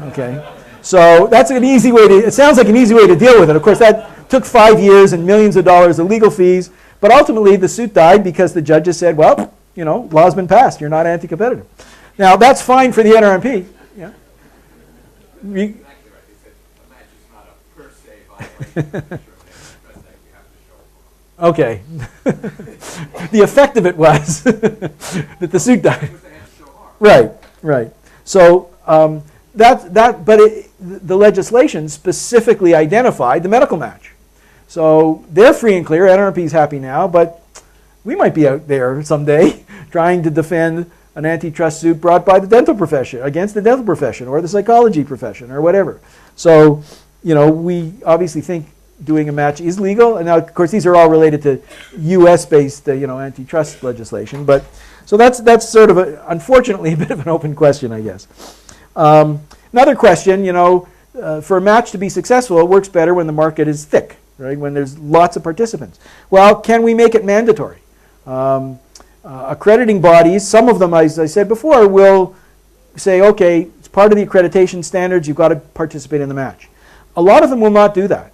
Okay, so that's an easy way to, it sounds like an easy way to deal with it. Of course, that took 5 years and millions of dollars of legal fees, but ultimately the suit died because the judges said, well, you know, law's been passed, you're not anti-competitive. Now, that's fine for the NRP. Yeah. Exactly right. They said a match is not a per se violation. Okay. The effect of it was that the suit died. Right, right. So the legislation specifically identified the medical match. So they're free and clear. NRP's happy now, but we might be out there someday trying to defend an antitrust suit brought by the dental profession, against the dental profession or the psychology profession or whatever. So, you know, we obviously think doing a match is legal. And now, of course, these are all related to US-based, you know, antitrust legislation. But so that's sort of, unfortunately, a bit of an open question, I guess. Another question, you know, for a match to be successful, it works better when the market is thick, right? When there's lots of participants. Well, can we make it mandatory? Accrediting bodies, some of them, as I said before, will say, okay, it's part of the accreditation standards, you've got to participate in the match. A lot of them will not do that,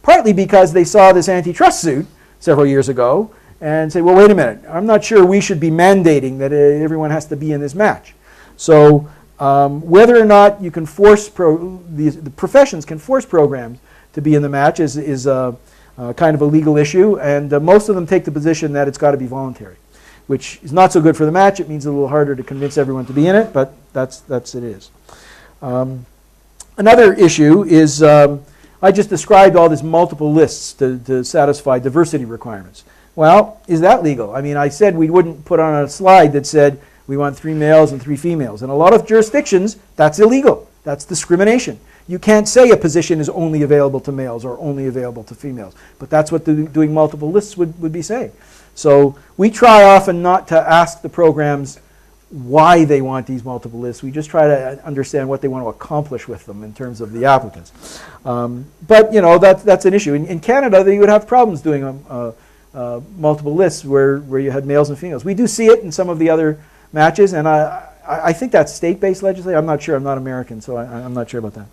partly because they saw this antitrust suit several years ago and say, well, wait a minute, I'm not sure we should be mandating that everyone has to be in this match. So whether or not you can force, the professions can force programs to be in the match is kind of a legal issue, and most of them take the position that it's got to be voluntary, which is not so good for the match. It means a little harder to convince everyone to be in it, but that's it is. Another issue is I just described all these multiple lists to satisfy diversity requirements. Well, is that legal? I mean, I said we wouldn't put on a slide that said we want 3 males and 3 females. In a lot of jurisdictions, that's illegal. That's discrimination. You can't say a position is only available to males or only available to females. But that's what doing multiple lists would be saying. So we try often not to ask the programs why they want these multiple lists. We just try to understand what they want to accomplish with them in terms of the applicants. But you know, that's an issue. In Canada, they would have problems doing multiple lists where you had males and females. We do see it in some of the other matches, and I think that's state-based legislation. I'm not sure. I'm not American, so I'm not sure about that.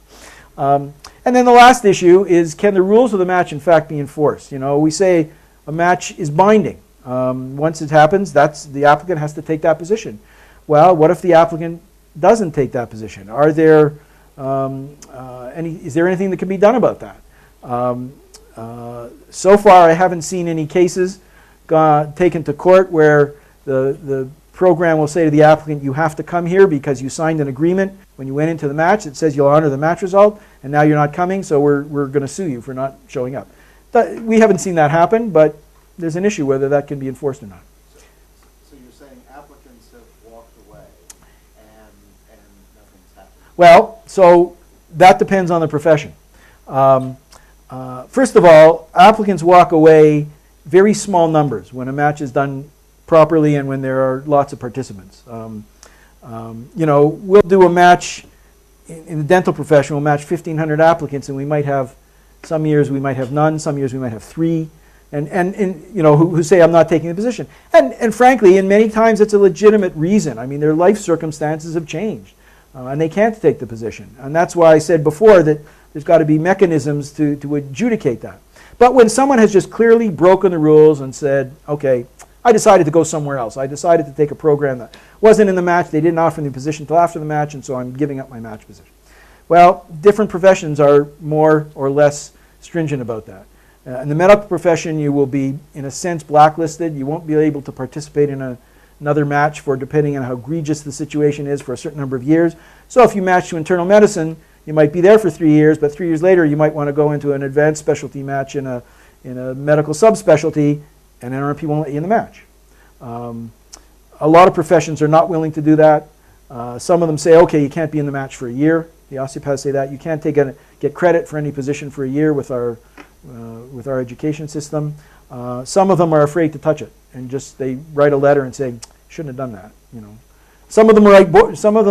And then the last issue is, can the rules of the match in fact be enforced? You know, we say a match is binding. Once it happens, the applicant has to take that position. Well, what if the applicant doesn't take that position? Are there is there anything that can be done about that? So far, I haven't seen any cases taken to court where the program will say to the applicant, you have to come here because you signed an agreement when you went into the match that says you'll honor the match result, and now you're not coming, so we're going to sue you for not showing up. We haven't seen that happen, but there's an issue whether that can be enforced or not. So you're saying applicants have walked away and nothing's happened? Well, so that depends on the profession. First of all, applicants walk away very small numbers when a match is done properly and when there are lots of participants. You know, we'll do a match in the dental profession, we'll match 1,500 applicants, and we might have, some years we might have none, some years we might have 3, and you know, who say I'm not taking the position. And frankly, in many times it's a legitimate reason. I mean, their life circumstances have changed, and they can't take the position. And that's why I said before that there's got to be mechanisms to adjudicate that. But when someone has just clearly broken the rules and said, okay, I decided to go somewhere else. I decided to take a program that wasn't in the match. They didn't offer me the position until after the match, and so I'm giving up my match position. Well, different professions are more or less stringent about that. In the medical profession, you will be, in a sense, blacklisted. You won't be able to participate in another match for, depending on how egregious the situation is, for a certain number of years. So if you match to internal medicine, you might be there for 3 years, but 3 years later you might want to go into an advanced specialty match in a medical subspecialty, and NRP won't let you in the match. A lot of professions are not willing to do that. Some of them say, okay, you can't be in the match for a year. The osteopaths say that. You can't get credit for any position for a year with our education system. Some of them are afraid to touch it, and just they write a letter and say, shouldn't have done that. You know, some of them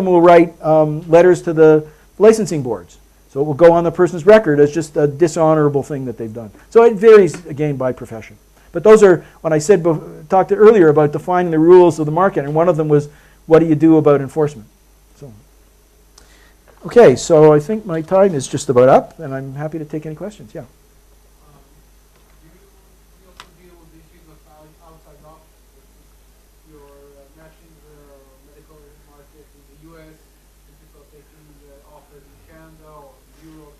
will write letters to the licensing boards, so it will go on the person's record as just a dishonorable thing that they've done. So it varies again by profession. But those are, when I said, talked earlier about defining the rules of the market, and one of them was, what do you do about enforcement? So, okay, so I think my time is just about up, and I'm happy to take any questions. Yeah. Do you also deal with issues of outside options? You're matching the medical market in the U.S. and people taking the offers in Canada or Europe?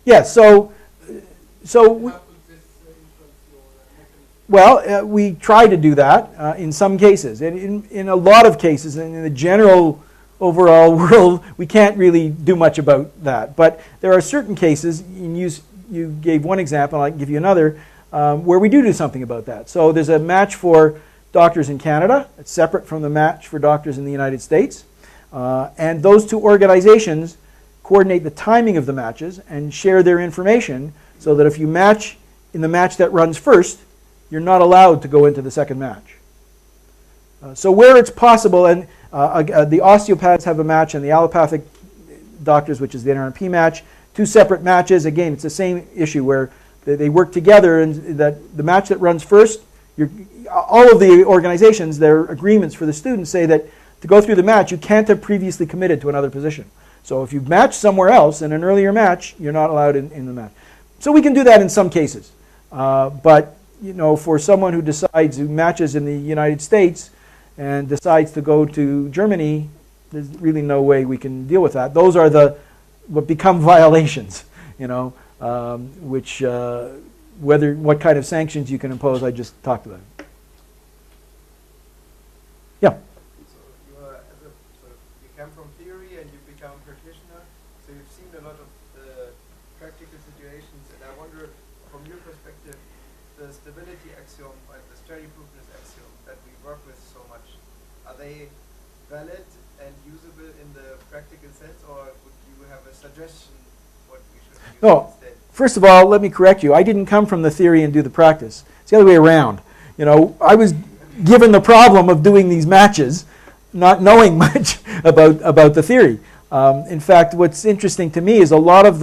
Yeah. So How could this influence your mechanism? well, we try to do that in some cases. And in a lot of cases, and in the general overall world, we can't really do much about that. But there are certain cases, and you gave one example, I can give you another, where we do something about that. So there's a match for doctors in Canada. It's separate from the match for doctors in the United States. And those two organizations coordinate the timing of the matches and share their information so that if you match in the match that runs first, you're not allowed to go into the second match. So where it's possible, and the osteopaths have a match and the allopathic doctors, which is the NRP match, 2 separate matches. Again, it's the same issue where they work together, and that the match that runs first, all of the organizations, their agreements for the students say that to go through the match, you can't have previously committed to another position. So if you've matched somewhere else in an earlier match, you're not allowed in the match. So we can do that in some cases. But you know, for someone who matches in the United States and decides to go to Germany, there's really no way we can deal with that. Those are what become violations, you know, what kind of sanctions you can impose, I just talked about. Yeah. So you come from theory and you become a practitioner, so you've seen a lot of practical situations, and I wonder, from your perspective, the stability axiom and the steady-proofness axiom that we work with so much, are they valid and usable in the practical sense, or would you have a suggestion what we should use instead? First of all, let me correct you. I didn't come from the theory and do the practice. It's the other way around. You know, I was given the problem of doing these matches, not knowing much about the theory. In fact, what's interesting to me is a lot of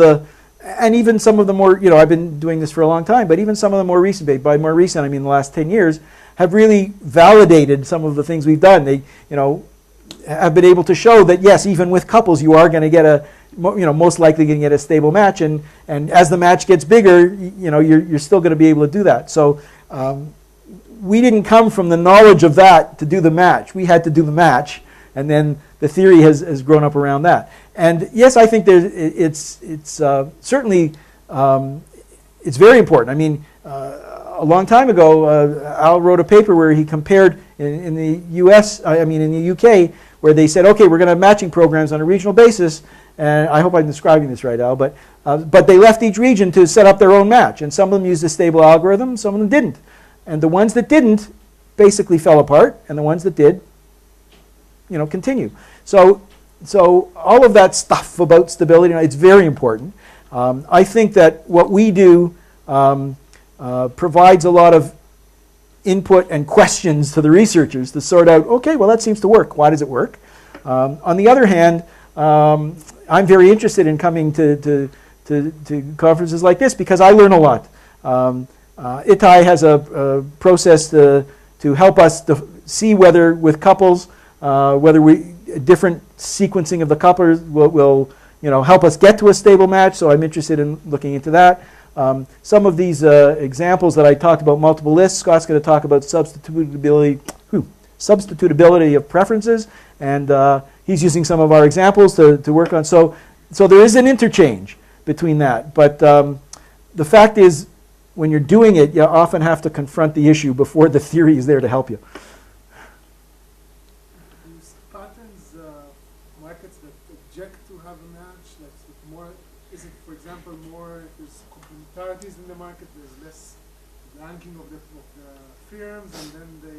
and even some of the more, you know, I've been doing this for a long time, but even some of the more recent, by more recent I mean the last 10 years, have really validated some of the things we've done. They, you know, have been able to show that yes, even with couples, you are going to get most likely going to get a stable match, and as the match gets bigger, you know, you're still going to be able to do that. So we didn't come from the knowledge of that to do the match. We had to do the match, and then the theory has grown up around that. And yes, I think it's certainly it's very important. I mean, a long time ago, Al wrote a paper where he compared in the US, I mean in the UK, where they said, okay, we're going to have matching programs on a regional basis, and I hope I'm describing this right, Al, but they left each region to set up their own match, and some of them used a stable algorithm, some of them didn't. And the ones that didn't basically fell apart, and the ones that did, continue. So all of that stuff about stability, it's very important. I think that what we do provides a lot of input and questions to the researchers to sort out, okay, well that seems to work. Why does it work? On the other hand, I'm very interested in coming to conferences like this because I learn a lot. Itai has a process to help us to see whether with couples, whether different sequencing of the couplers will help us get to a stable match. So I'm interested in looking into that. Some of these examples that I talked about, multiple lists, Scott's going to talk about substitutability of preferences, and he's using some of our examples to work on. So there is an interchange between that. But the fact is, when you're doing it, you often have to confront the issue before the theory is there to help you. These patterns, markets that object to have a match, like more, is it, for example, more if there's complementarities in the market, there's less ranking of the firms, and then they